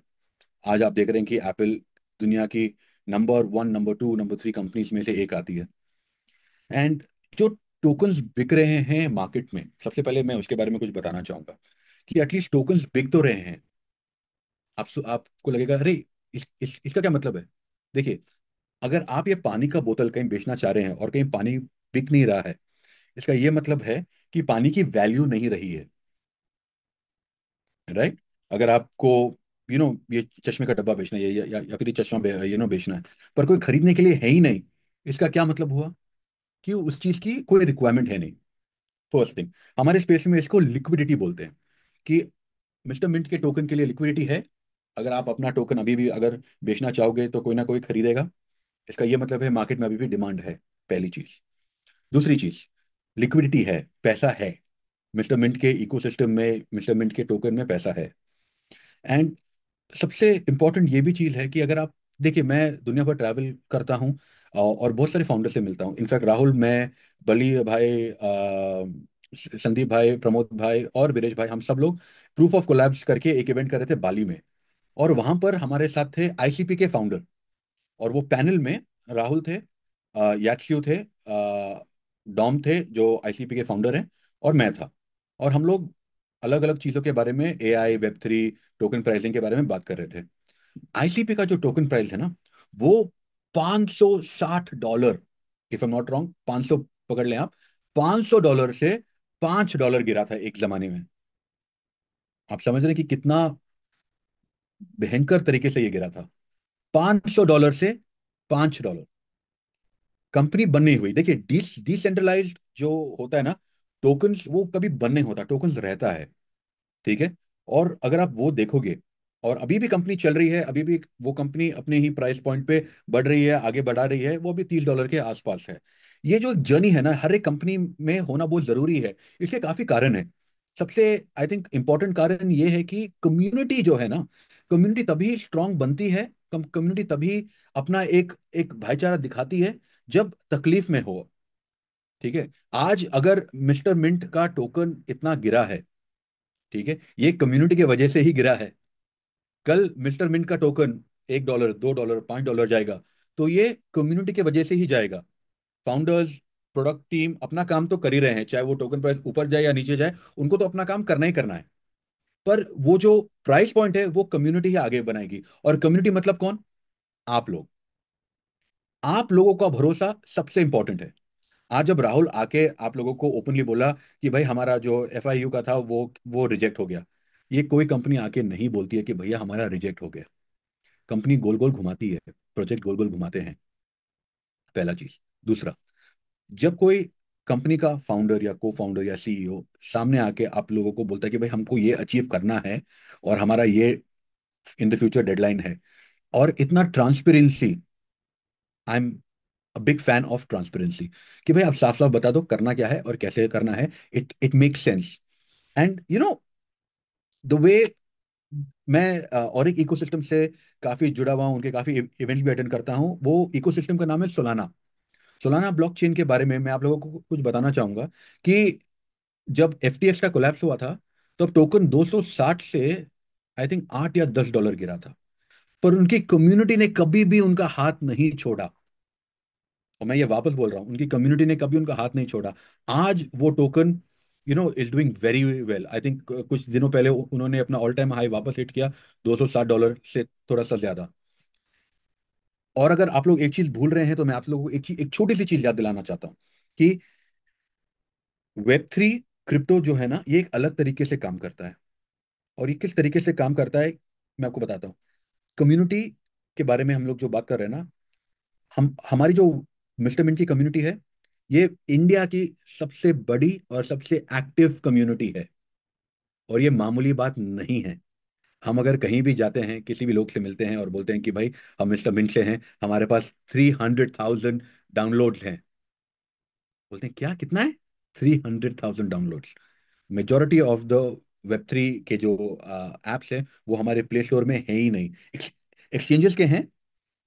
[SPEAKER 4] आज आप देख रहे हैं कि एप्पल दुनिया की नंबर 1, नंबर 2, नंबर 3 कंपनीज में से एक आती है। एंड जो टोकन्स बिक रहे हैं मार्केट में, सबसे पहले मैं उसके बारे में कुछ बताना चाहूंगा कि एटलीस्ट टोकन्स बिक तो रहे हैं। आपको लगेगा अरे इसका क्या मतलब है। देखिए, अगर आप ये पानी का बोतल कहीं बेचना चाह रहे हैं और कहीं पानी बिक नहीं रहा है, इसका ये मतलब है कि पानी की वैल्यू नहीं रही है। राइट। अगर आपको ये चश्मे का डब्बा बेचना है या फिर ये चश्मा बेचना है, पर कोई खरीदने के लिए है ही नहीं, इसका क्या मतलब हुआ कि उस चीज की कोई रिक्वायरमेंट है नहीं। फर्स्ट थिंग, हमारे स्पेस में इसको लिक्विडिटी बोलते हैं कि मिस्टर मिंट के टोकन के लिए लिक्विडिटी है। अगर आप अपना टोकन अभी भी अगर बेचना चाहोगे तो कोई ना कोई खरीदेगा। इसका ये मतलब है मार्केट में अभी भी डिमांड है। पहली चीज। दूसरी चीज, लिक्विडिटी है, पैसा है। मिस्टर मिंट के इकोसिस्टम में, मिस्टर मिंट के टोकन में पैसा है। एंड सबसे इंपॉर्टेंट ये भी चीज है कि अगर आप देखिए, मैं दुनिया भर ट्रैवल करता हूँ और बहुत सारे फाउंडर से मिलता हूँ। इनफैक्ट राहुल, मैं, बली भाई, संदीप भाई, प्रमोद भाई और वीरेश भाई, हम सब लोग प्रूफ ऑफ कोलैब्स करके एक इवेंट कर रहे थे बाली में। और वहां पर हमारे साथ थे आईसीपी के फाउंडर। और वो पैनल में राहुल थे, याक्ष्यू थे, डॉम थे जो आईसीपी के फाउंडर हैं, और मैं था। और हम लोग अलग अलग चीजों के बारे में, एआई, वेब 3, टोकन प्राइसिंग के बारे में बात कर रहे थे। आईसीपी का जो टोकन प्राइस है ना, वो $560, इफ एम नॉट रॉन्ग, 500 पकड़ लें आप, $500 से $5 गिरा था एक जमाने में। आप समझ रहे हैं कि कितना भयंकर तरीके से ये गिरा था। $500 से $5। कंपनी बन नहीं हुई। देखिए, डिसेंट्रलाइज्ड जो होता है ना, टोकन्स, वो कभी बन नहीं होता, टोकन्स रहता है। ठीक है। और अगर आप वो देखोगे, और अभी भी कंपनी चल रही है, अभी भी वो कंपनी अपने ही प्राइस पॉइंट पे बढ़ रही है, आगे बढ़ा रही है, वो भी $30 के आसपास है। ये जो जर्नी है ना, हर एक कंपनी में होना बहुत जरूरी है। इसके काफी कारण है। सबसे आई थिंक इंपॉर्टेंट कारण ये है कि कम्युनिटी जो है ना, कम्युनिटी तभी स्ट्रांग बनती है, कम्युनिटी तभी अपना एक एक भाईचारा दिखाती है जब तकलीफ में हो। ठीक है। आज अगर मिस्टर मिंट का टोकन इतना गिरा है, ठीक है, ये कम्युनिटी की वजह से ही गिरा है। कल मिस्टर मिंट का टोकन $1, $2, $5 जाएगा, तो ये कम्युनिटी की वजह से ही जाएगा। फाउंडर्स, प्रोडक्ट टीम अपना काम तो कर ही रहे हैं, चाहे वो टोकन प्राइस ऊपर जाए या नीचे जाए, उनको तो अपना काम करना ही करना है। पर वो जो प्राइस पॉइंट है, वो कम्युनिटी ही आगे बनाएगी। और कम्युनिटी मतलब कौन? आप लोग। आप लोगों का भरोसा सबसे इंपॉर्टेंट है। आज जब राहुल आके आप लोगों को ओपनली बोला कि भाई हमारा जो एफआईयू का था वो रिजेक्ट हो गया, ये कोई कंपनी आके नहीं बोलती है कि भैया हमारा रिजेक्ट हो गया। कंपनी गोल गोल घुमाती है, प्रोजेक्ट गोल गोल घुमाते हैं। पहला चीज। दूसरा, जब कोई कंपनी का फाउंडर या को फाउंडर या सीईओ सामने आके आप लोगों को बोलता है कि भाई हमको ये अचीव करना है और हमारा ये इन द फ्यूचर डेडलाइन है, और इतना transparency, I am big fan of transparency, कि भाई आप साफ साफ बता दो करना क्या है और कैसे करना है। It it make sense. And the way मैं और एक इकोसिस्टम से काफी जुड़ा हुआ हूँ, उनके काफी इवेंट्स भी अटेंड करता हूँ। वो इकोसिस्टम का नाम है सोलाना। सोलाना ब्लॉकचेन के बारे में मैं आप लोगों को कुछ बताना चाहूंगा कि जब एफटीएक्स का कोलैप्स हुआ था, तब टोकन 260 से आई थिंक 8 या 10 डॉलर गिरा था, पर उनकी कम्युनिटी ने कभी भी उनका हाथ नहीं छोड़ा। और मैं ये वापस बोल रहा हूँ, उनकी कम्युनिटी ने कभी उनका हाथ नहीं छोड़ा। आज वो token is doing very well. I think कुछ दिनों पहले उन्होंने अपना ऑल टाइम हाई वापस हिट किया, $260 से थोड़ा सा ज्यादा। और अगर आप लोग एक चीज भूल रहे हैं तो मैं आप लोगों को एक छोटी सी चीज याद दिलाना चाहता हूँ कि वेब 3 क्रिप्टो जो है ना, ये एक अलग तरीके से काम करता है। और ये किस तरीके से काम करता है, मैं आपको बताता हूँ। कम्युनिटी के बारे में हम लोग जो बात कर रहे हैं ना, हम हमारी जो मिस्टर मिंट की कम्युनिटी है, ये इंडिया की सबसे बड़ी और सबसे एक्टिव कम्युनिटी है। और ये मामूली बात नहीं है। हम अगर कहीं भी जाते हैं, किसी भी लोग से मिलते हैं और बोलते हैं कि भाई हम मिस्टर मिंट से हैं, हमारे पास 300,000 डाउनलोड्स हैं, बोलते हैं क्या, कितना है? 300,000 downloads. Majority of the web 3 के जो एप्स हैं, वो हमारे प्ले स्टोर में है ही नहीं। एक्सचेंजेस के हैं,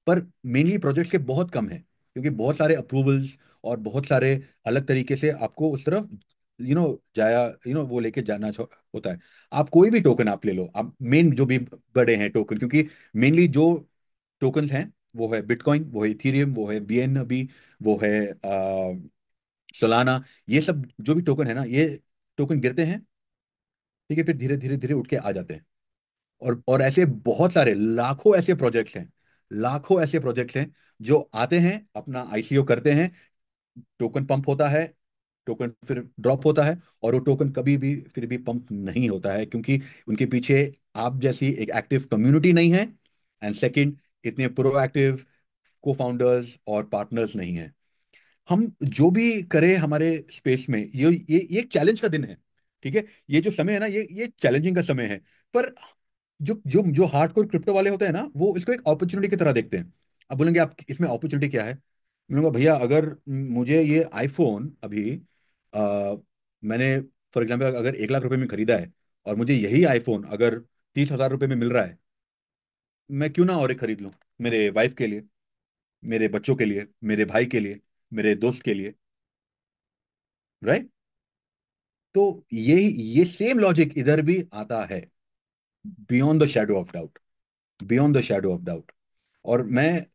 [SPEAKER 4] पर मेनली प्रोजेक्ट्स के बहुत कम है, क्योंकि बहुत सारे अप्रूवल्स और बहुत सारे अलग तरीके से आपको उस तरफ जाया वो लेके जाना होता है। आप कोई भी टोकन आप ले लो, आप मेन जो भी बड़े हैं टोकन, क्योंकि मेनली जो टोकन हैं वो है बिटकॉइन, वो है इथीरियम, वो है बीएनबी, वो है सोलाना। ये सब जो भी टोकन है ना, ये टोकन गिरते हैं, ठीक है, फिर धीरे धीरे धीरे उठ के आ जाते हैं। और ऐसे बहुत सारे लाखों ऐसे प्रोजेक्ट्स हैं, लाखों ऐसे प्रोजेक्ट्स हैं जो आते हैं, अपना आईसीओ करते हैं, टोकन पंप होता है, टोकन फिर ड्रॉप होता है, और वो टोकन कभी भी फिर भी पंप नहीं होता है, क्योंकि उनके पीछे आप जैसी एक एक्टिव कम्युनिटी नहीं है। एंड सेकंड, इतने प्रोएक्टिव को फाउंडर्स और पार्टनर्स नहीं है। हम जो भी करें हमारे स्पेस में, ये एक चैलेंज का दिन है, ठीक है। ये जो समय है ना, ये चैलेंजिंग का समय है। पर जो जो जो हार्डकोर क्रिप्टो वाले होते हैं ना, वो इसको एक अपॉर्चुनिटी की तरह देखते हैं। अब बोलेंगे आप इसमें अपॉर्चुनिटी क्या है? मैं बोलूंगा भैया, अगर मुझे ये आईफोन अभी मैंने फॉर एग्जाम्पल अगर 1 लाख रुपए में खरीदा है, और मुझे यही आईफोन अगर 30,000 रुपए में मिल रहा है, मैं क्यों ना और एक खरीद लूं, मेरे वाइफ के लिए, मेरे बच्चों के लिए, मेरे भाई के लिए, मेरे दोस्त के लिए, राइट? तो ये सेम लॉजिक इधर भी आता है, beyond the shadow of doubt, beyond the shadow of doubt. और मैं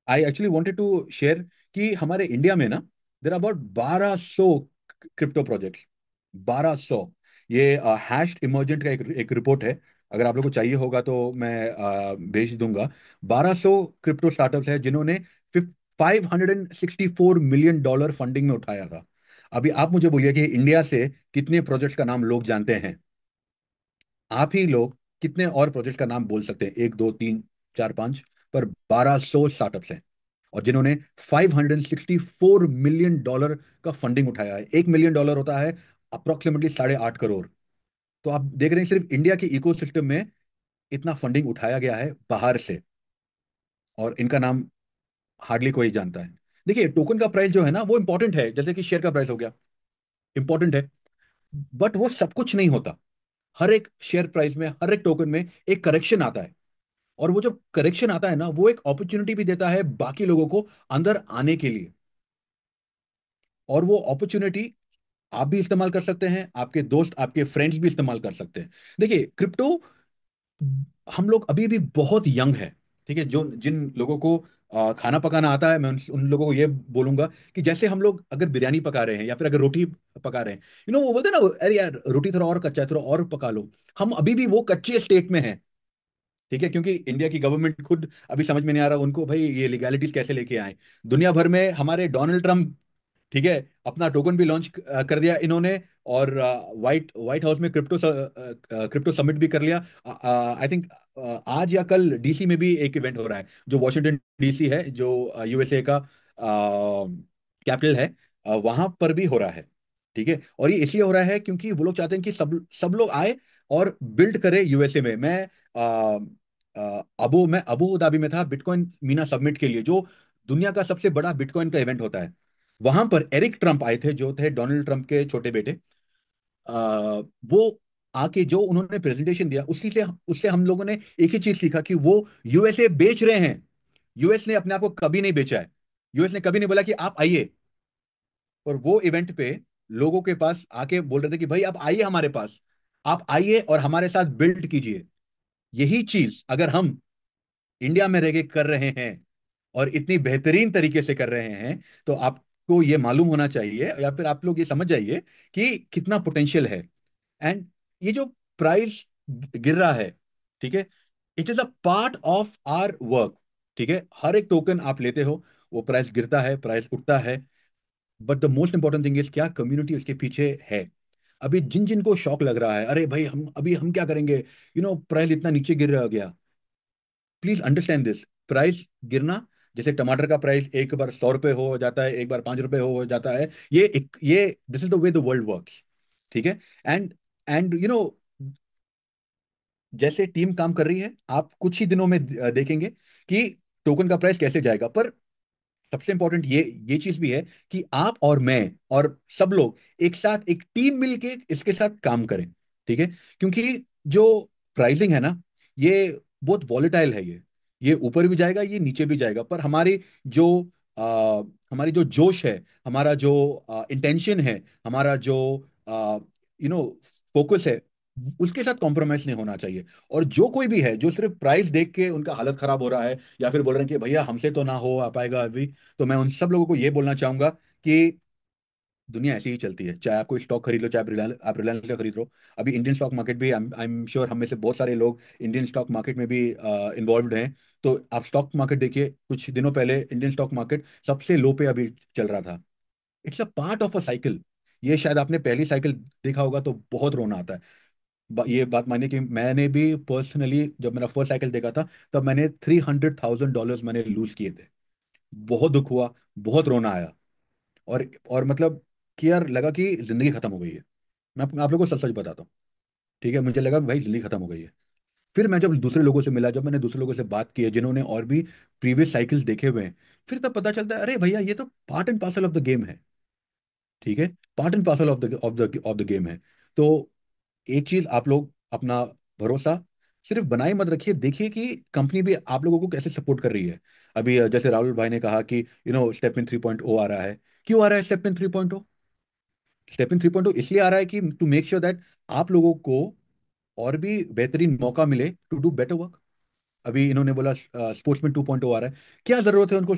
[SPEAKER 4] I actually wanted to share कि हमारे इंडिया में ना, there are about 1200 crypto projects. 1200। ये हैश्ड इमर्जेंट का एक रिपोर्ट है, अगर आप लोग को चाहिए होगा तो मैं भेज दूंगा। 1200 क्रिप्टो स्टार्टअप्स है जिन्होंने $564 मिलियन फंडिंग में उठाया था। अभी आप मुझे बोलिए कि इंडिया से कितने प्रोजेक्ट्स का नाम लोग जानते हैं? आप ही लोग कितने और प्रोजेक्ट का नाम बोल सकते हैं? एक, दो, तीन, चार, पांच, पर 1200 स्टार्टअप्स हैं, और जिन्होंने $564 मिलियन का फंडिंग उठाया है। $1 मिलियन होता है अप्रोक्सीमेटली 8.5 करोड़। तो आप देख रहे हैं, सिर्फ इंडिया के इकोसिस्टम में इतना फंडिंग उठाया गया है बाहर से, और इनका नाम हार्डली कोई जानता है। देखिए, टोकन का प्राइस जो है ना, वो इंपॉर्टेंट है, जैसे कि शेयर का प्राइस हो गया, इंपॉर्टेंट है, बट वो सब कुछ नहीं होता। हर एक शेयर प्राइस में, हर एक टोकन में एक करेक्शन आता है, और वो जो करेक्शन आता है ना, वो एक अपॉर्चुनिटी भी देता है बाकी लोगों को अंदर आने के लिए। और वो अपॉर्चुनिटी आप भी इस्तेमाल कर सकते हैं, आपके दोस्त, आपके फ्रेंड्स भी इस्तेमाल कर सकते हैं। देखिए, क्रिप्टो, हम लोग अभी भी बहुत यंग है, ठीक है। जो जिन लोगों को खाना पकाना आता है, मैं उन लोगों को ये बोलूंगा कि जैसे हम लोग अगर बिरयानी पका रहे हैं या फिर अगर रोटी पका रहे हैं, वो बोलते हैं ना, अरे यार रोटी थोड़ा और कच्चा है, थोड़ा और पका लो। हम अभी भी वो कच्चे स्टेट में हैं, ठीक है, क्योंकि इंडिया की गवर्नमेंट खुद अभी समझ में नहीं आ रहा उनको, भाई ये लीगैलिटीज कैसे लेके आए। दुनिया भर में हमारे डोनाल्ड ट्रम्प, ठीक है, अपना टोकन भी लॉन्च कर दिया इन्होंने, और व्हाइट व्हाइट हाउस में क्रिप्टो समिट भी कर लिया। आई थिंक आज या कल डीसी में भी एक इवेंट हो रहा है, जो वॉशिंगटन डीसी है, जो यूएसए का कैपिटल है, वहां पर भी हो रहा है, ठीक है। और ये इसलिए हो रहा है क्योंकि वो लोग चाहते हैं कि सब सब लोग आए और बिल्ड करे यूएसए में। मैं अबू धाबी में था बिटकॉइन मीना सबमिट के लिए, जो दुनिया का सबसे बड़ा बिटकॉइन का इवेंट होता है। वहां पर एरिक ट्रंप आए थे, जो थे डोनाल्ड ट्रंप के छोटे बेटे। वो आके जो उन्होंने प्रेजेंटेशन दिया, उसी से उससे हम लोगों ने एक ही चीज सीखा कि वो यूएसए बेच रहे हैं। यूएस ने अपने आप को कभी नहीं बेचा है। यूएस ने कभी नहीं बोला कि आप आइए। और वो इवेंट पे लोगों के पास आके बोल रहे थे कि भाई आप आइए हमारे पास, आप आइए और हमारे साथ बिल्ड कीजिए। यही चीज अगर हम इंडिया में रह के कर रहे हैं और इतनी बेहतरीन तरीके से कर रहे हैं, तो आपको ये मालूम होना चाहिए, या फिर आप लोग ये समझ जाइए कि कितना पोटेंशियल है। एंड ये जो प्राइस गिर रहा है, ठीक है, it is a part of our work. ठीक है, हर एक टोकन आप लेते हो, वो प्राइस गिरता है, प्राइस उठता है, but the most important thing is क्या कम्युनिटी उसके पीछे है। अभी जिन जिन को शौक लग रहा है, अरे भाई हम क्या करेंगे, प्राइस इतना नीचे गिर गया, प्लीज अंडरस्टैंड दिस। प्राइस गिरना, जैसे टमाटर का प्राइस एक बार 100 रुपए हो जाता है, एक बार 5 रुपए हो जाता है, ये this is the way the world works. ठीक है। एंड एंड जैसे टीम काम कर रही है, आप कुछ ही दिनों में देखेंगे कि टोकन का प्राइस कैसे जाएगा। पर सबसे इंपॉर्टेंट ये चीज भी है कि आप और मैं और सब लोग एक साथ एक टीम मिलके इसके साथ काम करें। ठीक है, क्योंकि जो प्राइसिंग है ना, ये बहुत वॉलेटाइल है। ये ऊपर भी जाएगा, ये नीचे भी जाएगा, पर जो आ, हमारी जो जोश है, हमारा जो इंटेंशन है, हमारा जो फोकस है, उसके साथ कॉम्प्रोमाइज नहीं होना चाहिए। और जो कोई भी है जो सिर्फ प्राइस देख के उनका हालत खराब हो रहा है, या फिर बोल रहे हैं कि भैया हमसे तो ना हो आ पाएगा अभी, तो मैं उन सब लोगों को ये बोलना चाहूंगा कि दुनिया ऐसी ही चलती है। चाहे आप कोई स्टॉक खरीद लो, चाहे आप रिलायंस का खरीद लो। अभी इंडियन स्टॉक मार्केट भी, आई एम श्योर हम में से बहुत सारे लोग इंडियन स्टॉक मार्केट में भी इन्वॉल्व हैं। तो आप स्टॉक मार्केट देखिए, कुछ दिनों पहले इंडियन स्टॉक मार्केट सबसे लो पे अभी चल रहा था। It's a part of a cycle. ये शायद आपने पहली साइकिल देखा होगा तो बहुत रोना आता है। ये बात मानिए कि मैंने भी पर्सनली जब मेरा फर्स्ट साइकिल देखा था, तब मैंने $300,000 मैंने लूज किए थे। बहुत दुख हुआ, बहुत रोना आया। और मतलब कि यार लगा कि जिंदगी खत्म हो गई है। मैं आप लोगों को सच सच बताता हूँ। ठीक है, मुझे लगा भाई जिंदगी खत्म हो गई है। फिर मैं जब दूसरे लोगों से मिला, जब मैंने दूसरे लोगों से बात की है जिन्होंने और भी प्रीवियस साइकिल्स देखे हुए हैं, फिर तब पता चलता है अरे भैया ये तो part and parcel of the game है। ठीक है, part and parcel of the game है। तो एक चीज आप लोग अपना भरोसा सिर्फ बनाए मत रखिए, देखिए कि कंपनी भी आप लोगों को कैसे सपोर्ट कर रही है। अभी जैसे राहुल भाई ने कहा कि स्टेप इन 3.0 आ रहा है। क्यों आ रहा है स्टेप इन 3.0? स्टेप इन 3.0 इसलिए आ रहा है कि टू मेक श्योर दैट आप लोगों को और भी बेहतरीन मौका मिले टू डू बेटर वर्क। अभी इन्होंने बोला स्पोर्ट्समैन 2.0 आ रहा है। क्या जरूरत है उनको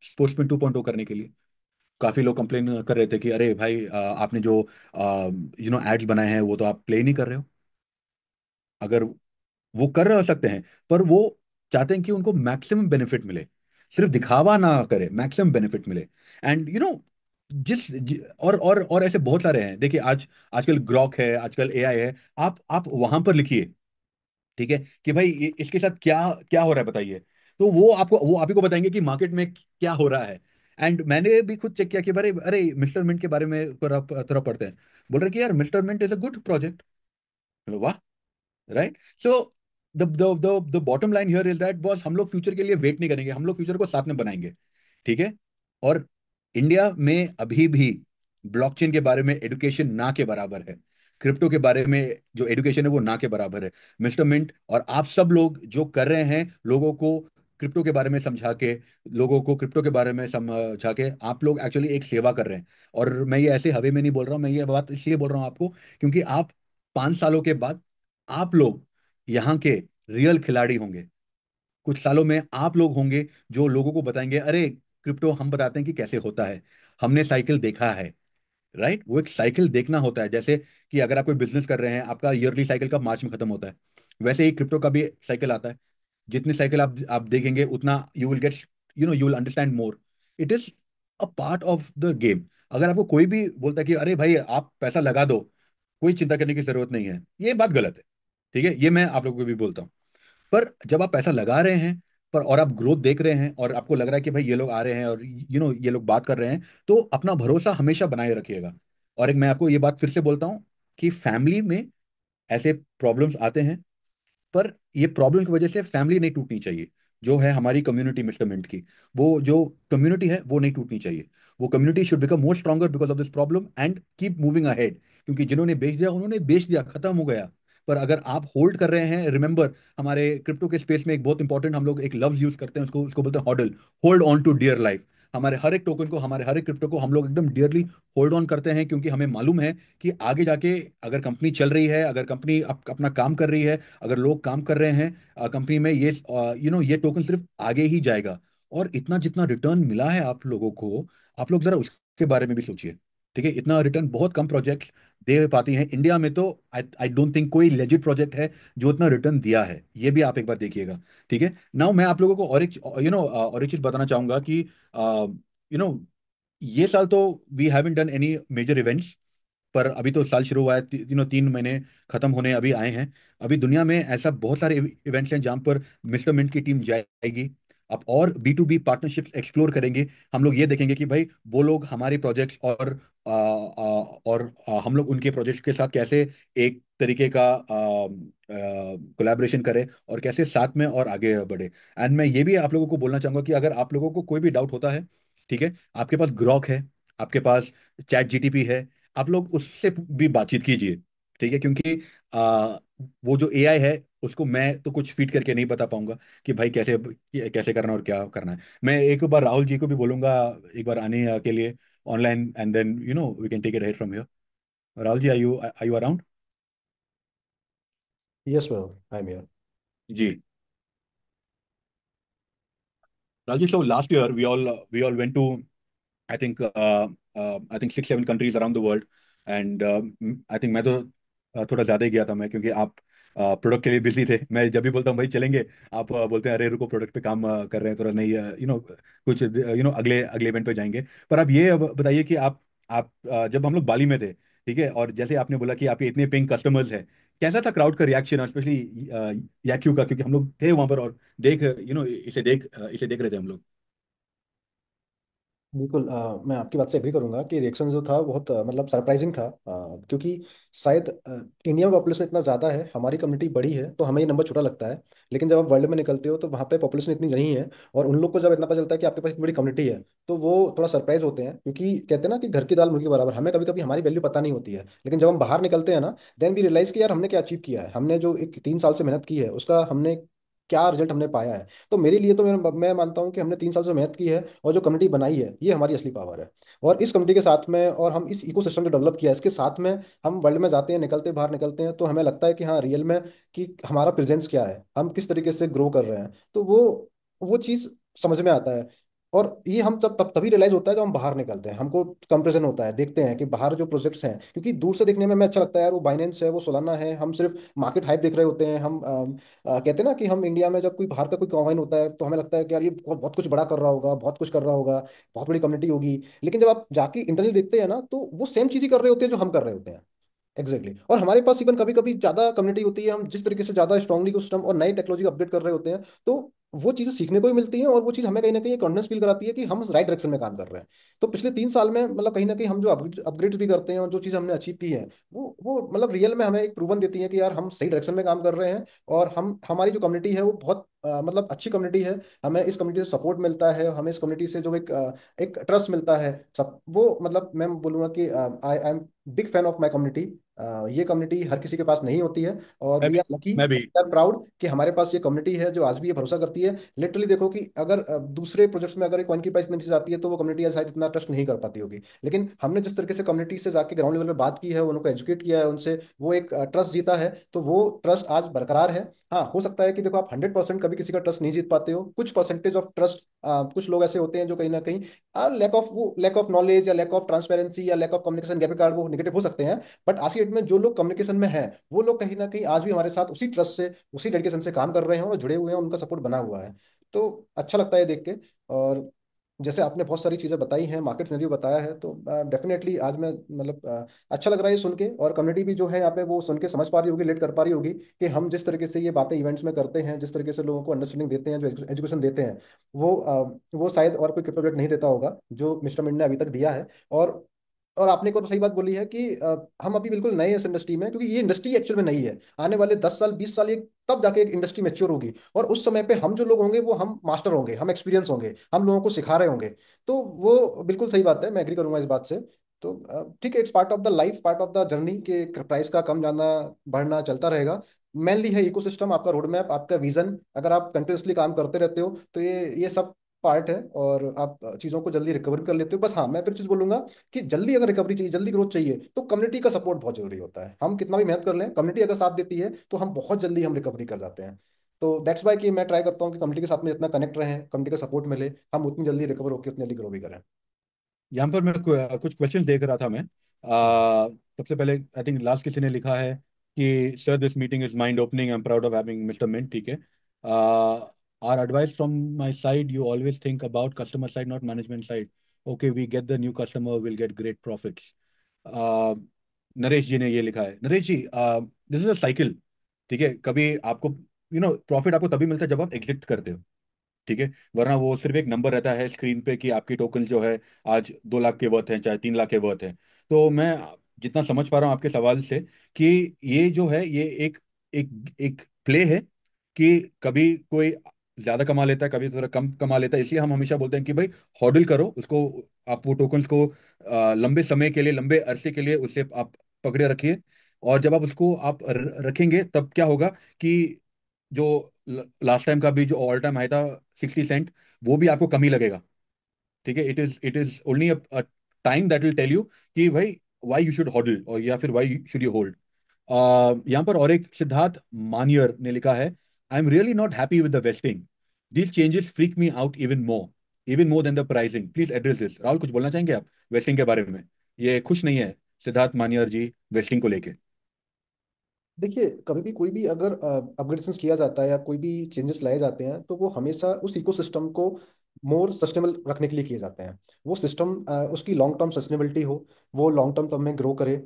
[SPEAKER 4] स्पोर्ट्समैन 2.0 करने के लिए? काफी लोग कंप्लेन कर रहे थे कि अरे भाई आपने जो एड्स बनाए हैं वो तो आप प्ले नहीं कर रहे हो। अगर वो कर रह सकते हैं, पर वो चाहते हैं कि उनको मैक्सिमम बेनिफिट मिले, सिर्फ दिखावा ना करे, मैक्सिमम बेनिफिट मिले। एंड और ऐसे बहुत सारे हैं। देखिए आजकल ग्रॉक है, आजकल एआई है। आप वहां पर लिखिए, ठीक है, कि भाई इसके साथ क्या क्या हो रहा है बताइए। तो वो आप ही को बताएंगे कि मार्केट में क्या हो रहा है। एंड मैंने भी खुद चेक किया कि अरे अरे मिस्टर मिंट के बारे में थोड़ा थोड़ा पढ़ते हैं। बोल रहे कि यार Mister Mint is a good project. वाह, right. So the bottom line here is that boss, हम लोग फ्यूचर के लिए वेट नहीं करेंगे, हम लोग फ्यूचर को साथ में बनाएंगे। ठीक है। और इंडिया में अभी भी ब्लॉकचेन के बारे में एडुकेशन ना के बराबर है। क्रिप्टो के बारे में जो एडुकेशन है वो ना के बराबर है। मिस्टर मिंट और आप सब लोग जो कर रहे हैं, लोगों को क्रिप्टो के बारे में समझा के, लोगों को क्रिप्टो के बारे में समझा के, आप लोग एक्चुअली एक सेवा कर रहे हैं। और मैं ये ऐसे हवे में नहीं बोल रहा हूँ, मैं ये बात इसलिए बोल रहा हूँ आपको, क्योंकि आप 5 सालों के बाद आप लोग यहाँ के रियल खिलाड़ी होंगे। कुछ सालों में आप लोग होंगे जो लोगों को बताएंगे अरे क्रिप्टो हम बताते हैं कि कैसे होता है, हमने साइकिल देखा है। राइट, वो एक साइकिल देखना होता है। जैसे कि अगर आप कोई बिजनेस कर रहे हैं, आपका ईयरली साइकिल कब मार्च में खत्म होता है, वैसे ही क्रिप्टो का भी साइकिल आता है। जितनी साइकिल आप देखेंगे उतना you will get, you will understand more. It is a part of the game. अगर आपको कोई भी बोलता है कि अरे भाई आप पैसा लगा दो, कोई चिंता करने की जरूरत नहीं है, ये बात गलत है। ठीक है, ये मैं आप लोगों को भी बोलता हूँ। पर जब आप पैसा लगा रहे हैं, पर और आप ग्रोथ देख रहे हैं, और आपको लग रहा है कि भाई ये लोग आ रहे हैं और ये लोग बात कर रहे हैं, तो अपना भरोसा हमेशा बनाए रखिएगा। और एक मैं आपको ये बात फिर से बोलता हूँ कि फैमिली में ऐसे प्रॉब्लम्स आते हैं, पर ये प्रॉब्लम की वजह से फैमिली नहीं टूटनी चाहिए। जो है हमारी कम्युनिटी मिस्टर मिंट की, वो जो कम्युनिटी है वो नहीं टूटनी चाहिए। वो community should become more stronger because of this problem and keep moving ahead, क्योंकि जिन्होंने बेच दिया उन्होंने बेच दिया, खत्म हो गया। पर अगर आप होल्ड कर रहे हैं, रिमेंबर, हमारे क्रिप्टो के स्पेस में एक बहुत इंपॉर्टेंट हम लोग एक लफ्ज यूज करते हैं, उसको उसको बोलते हैं hodl, hold on to dear life. हमारे हर एक टोकन को, हमारे हर एक क्रिप्टो को हम लोग एकदम डियरली होल्ड ऑन करते हैं, क्योंकि हमें मालूम है कि आगे जाके अगर कंपनी चल रही है, अगर कंपनी अपना काम कर रही है, अगर लोग काम कर रहे हैं कंपनी में, ये ये टोकन सिर्फ आगे ही जाएगा। और इतना जितना रिटर्न मिला है आप लोगों को, आप लोग जरा उसके बारे में भी सोचिए। ठीक है, इतना रिटर्न बहुत कम प्रोजेक्ट्स दे पाती हैं इंडिया में, तो आई आई डोंट थिंक कोई लेजिट प्रोजेक्ट है जो इतना रिटर्न दिया है। ये भी आप एक बार देखिएगा। ठीक है, नाउ मैं आप लोगों को और एक और एक चीज बताना चाहूंगा कि यू नो ये साल तो we haven't done any major events, पर अभी तो साल शुरू हुआ है, 3 महीने खत्म होने अभी आए हैं। अभी दुनिया में ऐसा बहुत सारे इवेंट्स हैं जहां पर मिस्टर मिंट की टीम जाएगी। अब और B2B पार्टनरशिप्स एक्सप्लोर करेंगे। हम लोग ये देखेंगे कि भाई वो लोग हमारे प्रोजेक्ट्स और हम लोग उनके प्रोजेक्ट्स के साथ कैसे एक तरीके का कोलैबोरेशन करें और कैसे साथ में और आगे बढ़े। एंड मैं ये भी आप लोगों को बोलना चाहूंगा कि अगर आप लोगों को कोई भी डाउट होता है, ठीक है, आपके पास ग्रॉक है, आपके पास ChatGPT है, आप लोग उससे भी बातचीत कीजिए। ठीक है, क्योंकि वो जो AI है उसको मैं तो कुछ फीड करके नहीं बता पाऊंगा कि भाई कैसे कैसे करना और क्या करना है। मैं एक बार राहुल जी को भी बोलूंगा एक बार आने के लिए online, and then we can take it ahead from here. Rahul ji, are you around?
[SPEAKER 1] Yes ma'am, I am here.
[SPEAKER 4] जी, Rahul ji, so last year we all went to, I think, I think 6-7 countries around the world, and I think मैं तो थोड़ा ज्यादा ही गया था मैं, क्योंकि आप प्रोडक्ट के लिए बिजी थे। मैं जब भी बोलता हूँ भाई चलेंगे, आप बोलते हैं अरे रुको प्रोडक्ट पे काम कर रहे हैं थोड़ा, नहीं कुछ अगले अगले इवेंट पे जाएंगे। पर आप ये अब बताइए कि आप जब हम लोग बाली में थे, ठीक है, और जैसे आपने बोला कि आपके इतने पेइंग कस्टमर्स हैं, कैसा था क्राउड का रिएक्शन, स्पेशली याक्यू का, क्योंकि हम लोग थे वहां पर और इसे देख रहे थे हम लोग।
[SPEAKER 1] बिल्कुल, मैं आपकी बात से एग्री करूंगा कि रिएक्शन जो था बहुत मतलब सरप्राइजिंग था, क्योंकि शायद इंडिया में पॉपुलेशन इतना ज़्यादा है, हमारी कम्युनिटी बड़ी है तो हमें ये नंबर छोटा लगता है। लेकिन जब आप वर्ल्ड में निकलते हो तो वहाँ पे पॉपुलेशन इतनी नहीं है, और उन लोग को जब इतना पता चलता है कि आपके पास इतनी बड़ी कम्युनिटी है, तो वो थोड़ा सरप्राइज होते हैं, क्योंकि कहते हैं ना कि घर की दाल मुर्गी के बराबर। हमें कभी कभी हमारी वैल्यू पता नहीं होती है, लेकिन जब हम बाहर निकलते हैं ना, देन वी रियलाइज कि यार हमने क्या अचीव किया है, हमने जो एक 3 साल से मेहनत की है उसका हमने क्या रिजल्ट हमने पाया है। तो मेरे लिए तो मैं मानता हूँ कि हमने 3 साल से मेहनत की है और जो कम्युनिटी बनाई है ये हमारी असली पावर है। और इस कम्युनिटी के साथ में, और हम इस इकोसिस्टम जो डेवलप किया है इसके साथ में, हम वर्ल्ड में जाते हैं, निकलते बाहर निकलते हैं, तो हमें लगता है कि हाँ रियल में कि हमारा प्रेजेंस क्या है, हम किस तरीके से ग्रो कर रहे हैं। तो वो चीज़ समझ में आता है। और ये हम तब तब तभी रियलाइज होता है जब हम बाहर निकलते हैं, हमको कंपेरिजन होता है, देखते हैं कि बाहर जो प्रोजेक्ट्स हैं, क्योंकि दूर से देखने में हमें अच्छा लगता है यार वो बाइनेंस है, वो सोलाना है, हम सिर्फ मार्केट हाइप देख रहे होते हैं। हम कहते हैं ना कि हम इंडिया में जब कोई बाहर का कोई कॉइन होता है तो हमें लगता है कि यार ये बहुत बहुत कुछ बड़ा कर रहा होगा, बहुत कुछ कर रहा होगा, बहुत बड़ी कम्युनिटी होगी। लेकिन जब आप जाके इंटरनली देखते हैं ना, तो वो सेम चीज ही कर रहे होते हैं जो हम कर रहे होते हैं। Exactly exactly। और हमारे पास इवन कभी कभी ज्यादा कम्युनिटी होती है, हम जिस तरीके से ज्यादा स्ट्रांगली सिस्टम और नई टेक्नोलॉजी अपडेट कर रहे होते हैं, तो वो चीजें सीखने को भी मिलती हैं, और वो चीज हमें कहीं ना कहीं कॉन्फिडेंस फील कराती है कि हम राइट डायरेक्शन में काम कर रहे हैं। तो पिछले 3 साल में मतलब कहीं ना कहीं हम जो अपग्रेड भी करते हैं और जो चीज़ हमने अचीव की है, वो मतलब रियल में हमें एक प्रूवन देती है कि यार हम सही डायरेक्शन में काम कर रहे हैं। और हम हमारी जो कम्युनिटी है वो बहुत मतलब अच्छी कम्युनिटी है। हमें इस कम्युनिटी से सपोर्ट मिलता है, हमें इस कम्युनिटी से जो एक ट्रस्ट मिलता है सब, वो मतलब मैं बोलूँगा कि I I am big fan of my community. ये कम्युनिटी हर किसी के पास नहीं होती है, और
[SPEAKER 4] मैं
[SPEAKER 1] वी
[SPEAKER 4] भी
[SPEAKER 1] आर लकी,
[SPEAKER 4] मैं भी
[SPEAKER 1] वी आर प्राउड कि हमारे पास ये कम्युनिटी है जो आज भी ये भरोसा करती है। लिटरली देखो कि अगर दूसरे प्रोजेक्ट्स में अगर एक कॉइन की प्राइस नीचे जाती है तो वो कम्युनिटी शायद इतना ट्रस्ट नहीं कर पाती होगी। लेकिन हमने जिस तरीके से कम्युनिटी से जाके ग्राउंड लेवल पे बात की है, उनको एजुकेट किया है, उनसे वो एक ट्रस्ट जीता है, तो वो ट्रस्ट आज बरकरार है। हाँ, हो सकता है कि देखो आप 100% कभी किसी का ट्रस्ट नहीं जीत पाते हो, कुछ परसेंटेज ऑफ ट्रस्ट, कुछ लोग ऐसे होते हैं जो कहीं ना कहीं लैक ऑफ नॉलेज या लैक ऑफ ट्रांसपेरेंसी या लैक ऑफ कम्युनिकेशन गैप के कारण वो निगेटिव हो सकते हैं। बट आज की डेट में जो लोग कम्युनिकेशन में हैं, वो लोग कहीं ना कहीं आज भी हमारे साथ उसी ट्रस्ट से, उसी डेडिकेशन से काम कर रहे हैं और जुड़े हुए हैं, उनका सपोर्ट बना हुआ है। तो अच्छा लगता है देख के। और जैसे आपने बहुत सारी चीज़ें बताई हैं, मार्केट सिनेरियो बताया है, तो डेफिनेटली आज मैं मतलब अच्छा लग रहा है ये सुन के, और कम्युनिटी भी जो है यहाँ पे वो सुन के समझ पा रही होगी, लेट कर पा रही होगी कि हम जिस तरीके से ये बातें इवेंट्स में करते हैं, जिस तरीके से लोगों को अंडरस्टैंडिंग देते हैं, जो एजुकेशन देते हैं, वो शायद और कोई क्रिप्टो प्रोजेक्ट नहीं देता होगा जो मिस्टर मिंट ने अभी तक दिया है। और और आपने को तो सही बात बोली है कि हम अभी बिल्कुल नए हैं इस इंडस्ट्री में, क्योंकि ये इंडस्ट्री एक्चुअल में नई है। आने वाले 10 साल 20 साल ये तब जाके एक इंडस्ट्री मैच्योर होगी, और उस समय पे हम जो लोग होंगे वो हम मास्टर होंगे, हम एक्सपीरियंस होंगे, हम लोगों को सिखा रहे होंगे। तो वो बिल्कुल सही बात है, मैं एग्री करूंगा इस बात से। तो ठीक है, it's part of the life, part of the journey के प्राइस का कम जाना बढ़ना चलता रहेगा। मेनली है इकोसिस्टम, आपका रोड मैप, आपका विजन। अगर आप कंटिन्यूसली काम करते रहते हो तो ये सब पार्ट है, और आप चीज़ों को जल्दी रिकवर कर लेते हो। बस हाँ, मैं फिर चीज़ बोलूंगा कि जल्दी अगर रिकवरी चाहिए, जल्दी ग्रोथ चाहिए, तो कम्युनिटी का सपोर्ट बहुत जरूरी होता है। हम कितना भी मेहनत कर लें, कम्युनिटी अगर साथ देती है तो हम बहुत जल्दी हम रिकवरी कर जाते हैं। तो दैट्स वाई कि मैं ट्राई करता हूँ कि कम्युनिटी के साथ में जितना कनेक्ट रहें, कम्युनिटी का सपोर्ट मिले, हम उतनी जल्दी रिकवर होकर उतनी जल्दी ग्रो भी करें।
[SPEAKER 4] यहाँ पर मैं कुछ क्वेश्चन देख रहा था मैं। सबसे पहले आई थिंक लास्ट किसी ने लिखा है कि sir this meeting is mind opening, I am proud of having Mister Mint. ठीक है। Our advice from my side, you always think about customer side not management side. Okay, we get the new customer, will get great profits. Naresh ji ने ये लिखा है। Naresh ji, this is a cycle. ठीक है, कभी आपको प्रॉफिट आपको तभी मिलता है जब आप एग्जिट करते हो। ठीक है, वरना वो सिर्फ एक नंबर रहता है स्क्रीन पे कि आपकी टोकन जो है आज 2 लाख के वर्थ है, चाहे 3 लाख के वर्थ है। तो मैं जितना समझ पा रहा हूँ आपके सवाल से कि ये जो है ये एक एक प्ले है कि कभी कोई ज्यादा कमा लेता है, कभी थोड़ा कम कमा लेता है। इसलिए हम हमेशा बोलते हैं कि भाई होल्ड करो उसको, आप वो टोकन्स को लंबे समय के लिए, लंबे अरसे के लिए उससे आप पकड़े रखिए। और जब आप उसको आप रखेंगे तब क्या होगा कि जो लास्ट टाइम का भी जो ऑल टाइम हाई था 60 सेंट, वो भी आपको कम ही लगेगा। ठीक है, it is only a time that will tell you कि भाई वाई यू शुड होल्ड, और या फिर वाई शुड यू होल्ड। यहाँ पर और एक सिद्धार्थ मानियर ने लिखा है, I am really not happy with the wasting, these changes freak me out even more than the pricing, please address this. Rahul, कुछ बोलना चाहेंगे आप वेस्टिंग के बारे में? ये खुश नहीं है सिद्धार्थ मानियर जी वेस्टिंग को लेके।
[SPEAKER 1] देखिए, कभी भी कोई भी अगर अपग्रेडेशन किया जाता है या कोई भी चेंजेस लाए जाते हैं, तो वो हमेशा उस इकोसिस्टम को मोर सस्टेनेबल रखने के लिए किए जाते हैं। वो सिस्टम उसकी लॉन्ग टर्म सस्टेनेबिलिटी हो, वो लॉन्ग टर्म में ग्रो करे।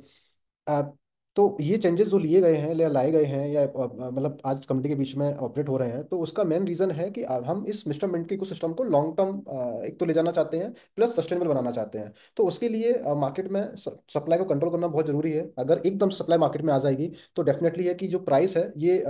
[SPEAKER 1] अ, तो ये चेंजेस जो लिए गए हैं या लाए गए हैं, या मतलब आज कम्युनिटी के बीच में ऑपरेट हो रहे हैं, तो उसका मेन रीजन है कि हम इस मिस्टर मिंट को सिस्टम को लॉन्ग टर्म एक तो ले जाना चाहते हैं, प्लस सस्टेनेबल बनाना चाहते हैं। तो उसके लिए मार्केट में सप्लाई को कंट्रोल करना बहुत जरूरी है। अगर एकदम सप्लाई मार्केट में आ जाएगी तो डेफिनेटली है कि जो प्राइस है ये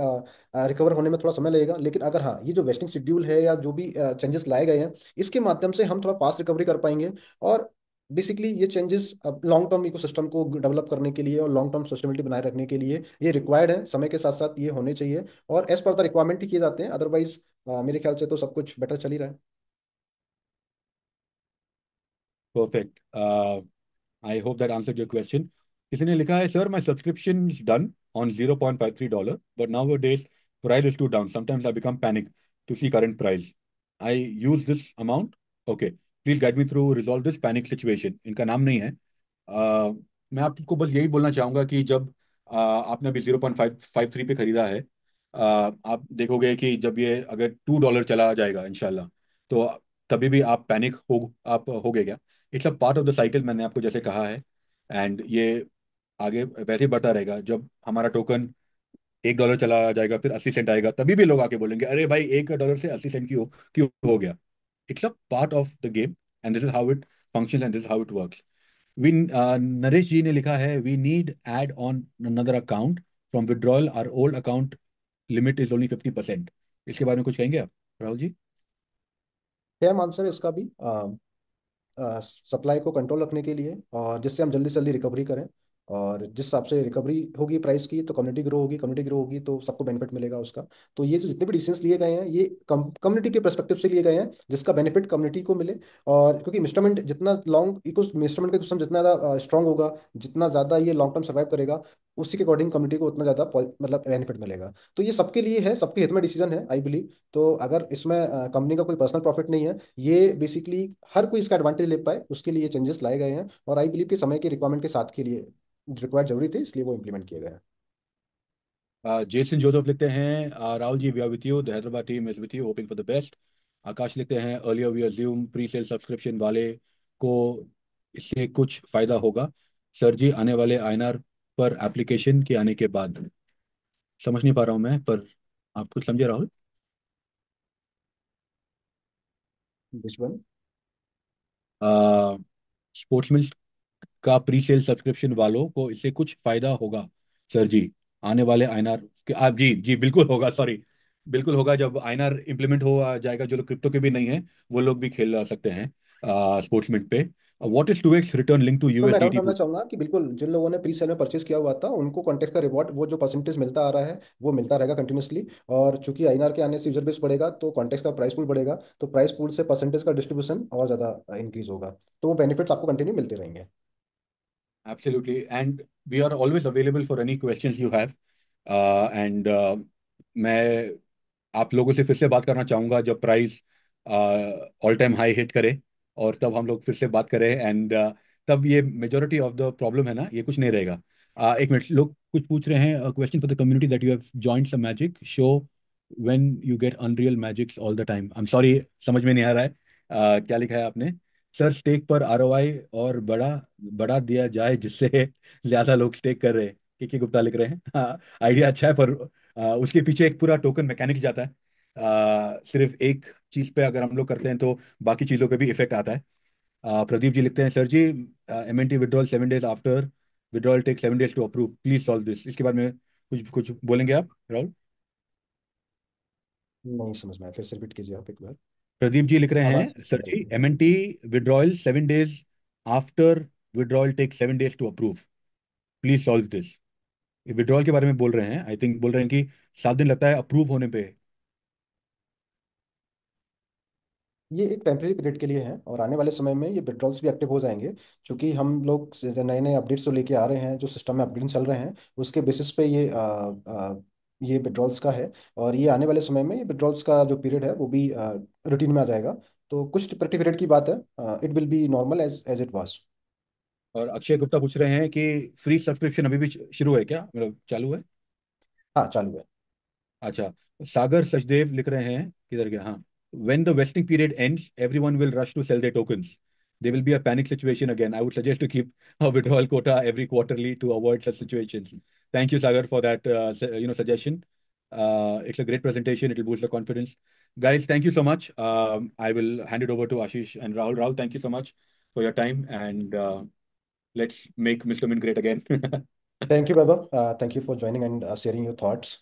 [SPEAKER 1] रिकवर होने में थोड़ा समय लगेगा। लेकिन अगर हाँ, ये जो वेस्टिंग शेड्यूल है या जो भी चेंजेस लाए गए हैं, इसके माध्यम से हम थोड़ा फास्ट रिकवरी कर पाएंगे। और बेसिकली ये चेंजेस अब लॉन्ग टर्म इकोसिस्टम को डेवलप करने के लिए और लॉन्ग टर्म सस्टेनेबिलिटी बनाए रखने के लिए ये रिक्वायर्ड है। समय के साथ साथ ये होने चाहिए, और एज पर द रिक्वायरमेंट ही किए जाते हैं। अदरवाइज मेरे ख्याल से तो सब कुछ बेटर चल ही रहा है।
[SPEAKER 4] Perfect. I hope that answered your question. किसी ने लिखा है, sir my subscription is done on $0.53, but now days price is too down, sometimes I become panic to see current price, I use this amount. Okay, please guide me through resolve this panic situation. इनका नाम नहीं है। मैं आपको बस यही बोलना चाहूंगा कि जब आपने अभी 0.553 पे खरीदा है, आप देखोगे कि जब ये अगर $2 चला जाएगा इंशाल्लाह, तो तभी भी आप होगे क्या? It's a part of the cycle, मैंने आपको जैसे कहा है। एंड ये आगे वैसे ही बढ़ता रहेगा। जब हमारा टोकन $1 चला जाएगा, फिर 80 सेंट आएगा, तभी भी लोग आके बोलेंगे अरे भाई $1 से 80 सेंट क्यों क्यों हो गया। It's a part of the game, and this is how it functions, and this is how it works. We Naresh ji ने लिखा है, we need add on another account from withdrawal, our old account limit is only 50%। इसके बारे में कुछ कहेंगे आप Rahul ji?
[SPEAKER 1] Same answer है इसका भी। सप्लाई को कंट्रोल रखने के लिए, और जिससे हम जल्दी से जल्दी रिकवरी करें। और जिस हिसाब से रिकवरी होगी प्राइस की, तो कम्युनिटी ग्रो होगी, कम्युनिटी ग्रो होगी तो सबको बेनिफिट मिलेगा उसका। तो ये जो जितने भी डिसीजंस लिए गए हैं, ये कम्युनिटी के परस्पेक्टिव से लिए गए हैं, जिसका बेनिफिट कम्युनिटी को मिले। और क्योंकि मिस्टरमेंट जितना लॉन्ग इको मिस्टरमेंट का सिस्टम जितना ज़्यादा स्ट्रॉन्ग होगा, जितना ज़्यादा ये लॉन्ग टर्म सर्वाइव करेगा, उसी के अकॉर्डिंग कम्युनिटी को उतना ज़्यादा मतलब बेनिफिट मिलेगा। तो ये सबके लिए है, सबके हित में डिसीजन है, आई बिलीव। तो अगर इसमें कंपनी का कोई पर्सनल प्रॉफिट नहीं है, ये बेसिकली हर कोई इसका एडवांटेज ले पाए उसके लिए चेंजेस लाए गए हैं। और आई बिलीव कि समय के रिक्वायरमेंट के साथ के लिए रिक्वायर्ड जरूरी थे, इसलिए वो इम्प्लीमेंट किए गए हैं।
[SPEAKER 4] जेसन जोसेफ लिखते हैं, Rahul ji we are with you, the Hyderabad team is with you, hoping for the best. Akash लिखते हैं, earlier we assume pre sale subscription वाले को इससे कुछ फायदा होगा सर जी आने वाले आईएनआर पर एप्लीकेशन के आने के बाद। समझ नहीं पा रहा हूँ मैं, पर आप कुछ समझे राहुल?
[SPEAKER 1] दुश्मन।
[SPEAKER 4] स्पोर्ट्समैन का प्री सेल सब्सक्रिप्शन वालों को इससे कुछ फायदा होगा सर जी? आने वाले आईएनआर के आप जी जी बिल्कुल होगा, सॉरी, बिल्कुल होगा। जब आईएनआर इम्प्लीमेंट हो जाएगा, जो लोग क्रिप्टो के भी नहीं है वो लोग भी खेल सकते हैं स्पोर्ट्समिंट पे। What is 2x return link to
[SPEAKER 1] तो मैं डाउट
[SPEAKER 4] यूएसडीटी?
[SPEAKER 1] करना चाहूंगा कि बिल्कुल जिन लोगों ने प्री सेल में परचेज किया हुआ था उनको कॉन्टेक्ट का रिवॉर्ड, वो जो परसेंटेज मिलता आ रहा है वो मिलता रहेगा कंटिन्यूसली। और चूंकि आईएनआर के आने से यूजर बेस बढ़ेगा तो कॉन्टेक्ट का प्राइस पूल बढ़ेगा, तो प्राइस पूल से परसेंटेज का डिस्ट्रीब्यूशन और ज़्यादा इंक्रीज होगा। तो वो बेनिफिट्स आपको कंटिन्यू मिलते रहेंगे।
[SPEAKER 4] Absolutely. And we are always available for any questions you have. And मैं आप लोगों से फिर से बात करना चाहूंगा जब price all time high hit करे, और तब हम लोग फिर से बात करें। एंड तब ये मेजोरिटी ऑफ द प्रॉब्लम है ना, ये कुछ नहीं रहेगा। एक मिनट, लोग कुछ पूछ रहे हैं। Question for the community that you have joined some magic show when you get unreal magics all the time. I am sorry, समझ में नहीं आ रहा है। क्या लिखा है आपने? सर स्टेक पर आरओआई और बढ़ा दिया जाए जिससे ज्यादा लोग स्टेक कर रहे हैं। के गुप्ता लिख रहे हैं। हाँ, आइडिया अच्छा है, पर उसके पीछे एक पूरा टोकन मैकेनिक जाता है। सिर्फ एक चीज पे अगर हम लोग करते हैं तो बाकी चीजों पे भी इफेक्ट आता है। प्रदीप जी लिखते हैं, sir ji MNT withdrawal 7 days after withdrawal take 7 days to approve, please solve this. इसके बारे में कुछ कुछ बोलेंगे आप राहुल?
[SPEAKER 1] नहीं समझ में आया, फिर से रिपीट कीजिए आप एक बार।
[SPEAKER 4] प्रदीप जी लिख रहे
[SPEAKER 1] आवाज़
[SPEAKER 4] हैं,
[SPEAKER 1] नहीं
[SPEAKER 4] सर
[SPEAKER 1] आ
[SPEAKER 4] जी
[SPEAKER 1] रही है।
[SPEAKER 4] MNT withdrawal 7 days after withdrawal take 7 days to approve, please solve this. Withdrawal के बारे में बोल रहे हैं, आई थिंक बोल रहे हैं कि 7 दिन लगता है अप्रूव होने पे।
[SPEAKER 1] ये एक टेम्परेरी पीरियड के लिए है और आने वाले समय में ये विड्रॉल्स भी एक्टिव हो जाएंगे। क्योंकि हम लोग नए नए अपडेट्स जो लेके आ रहे हैं, जो सिस्टम में अपडेट चल रहे हैं, उसके बेसिस पे ये विड्रॉल्स का है। और ये आने वाले समय में ये विड्रॉल्स का जो पीरियड है वो भी रूटीन में आ जाएगा। तो कुछ टेम्परेरी पीरियड की बात है, it will be normal as as it was.
[SPEAKER 4] और अक्षय गुप्ता पूछ रहे हैं कि फ्री सब्सक्रिप्शन अभी भी शुरू है क्या, मतलब चालू है?
[SPEAKER 1] हाँ चालू है।
[SPEAKER 4] अच्छा। सागर सचदेव लिख रहे हैं, किधर गया, हाँ। When the vesting period ends, everyone will rush to sell their tokens. There will be a panic situation again. I would suggest to keep a withdrawal quota every quarterly to avoid such situations. Thank you, Sagar, for that suggestion. It's a great presentation. It will boost the confidence. Guys, thank you so much. I will hand it over to Ashish and Rahul. Rahul, thank you so much for your time, and let's make Mr. Mint great again.
[SPEAKER 1] Thank you Vaibhav, thank you for joining and sharing your thoughts.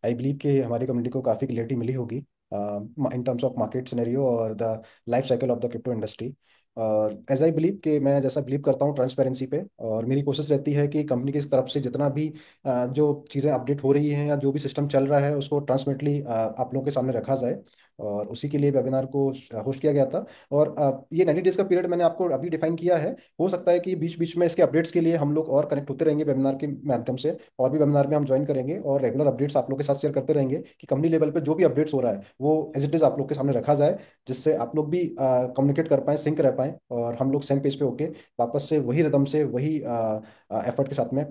[SPEAKER 1] I believe कि हमारी community को काफ़ी clarity मिली होगी in terms of market scenario और the life cycle of the crypto industry. और as I believe कि मैं जैसा बिलीव करता हूँ ट्रांसपेरेंसी पे, और मेरी कोशिश रहती है कि कंपनी की तरफ से जितना भी जो चीज़ें अपडेट हो रही हैं या जो भी सिस्टम चल रहा है उसको ट्रांसपेरेंटली आप लोगों के सामने रखा जाए। और उसी के लिए वेबिनार को होस्ट किया गया था। और ये 90 डेज का पीरियड मैंने आपको अभी डिफाइन किया है। हो सकता है कि बीच बीच में इसके अपडेट्स के लिए हम लोग और कनेक्ट होते रहेंगे वेबिनार के माध्यम से, और भी वेबिनार में हम ज्वाइन करेंगे और रेगुलर अपडेट्स आप लोग के साथ शेयर करते रहेंगे कि कंपनी लेवल पे जो भी अपडेट्स हो रहा है वो एज इट इज आप लोग के सामने रखा जाए, जिससे आप लोग भी कम्युनिकेट कर पाएं, सिंक रह पाएं, और हम लोग सेम पेज पे होके वापस से वही रिदम से वही एफर्ट के साथ में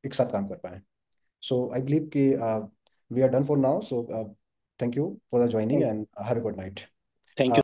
[SPEAKER 1] एक साथ काम कर पाएं। सो आई बिलीव कि we are done for now. So thank you for the joining and have a good night.
[SPEAKER 2] Thank you.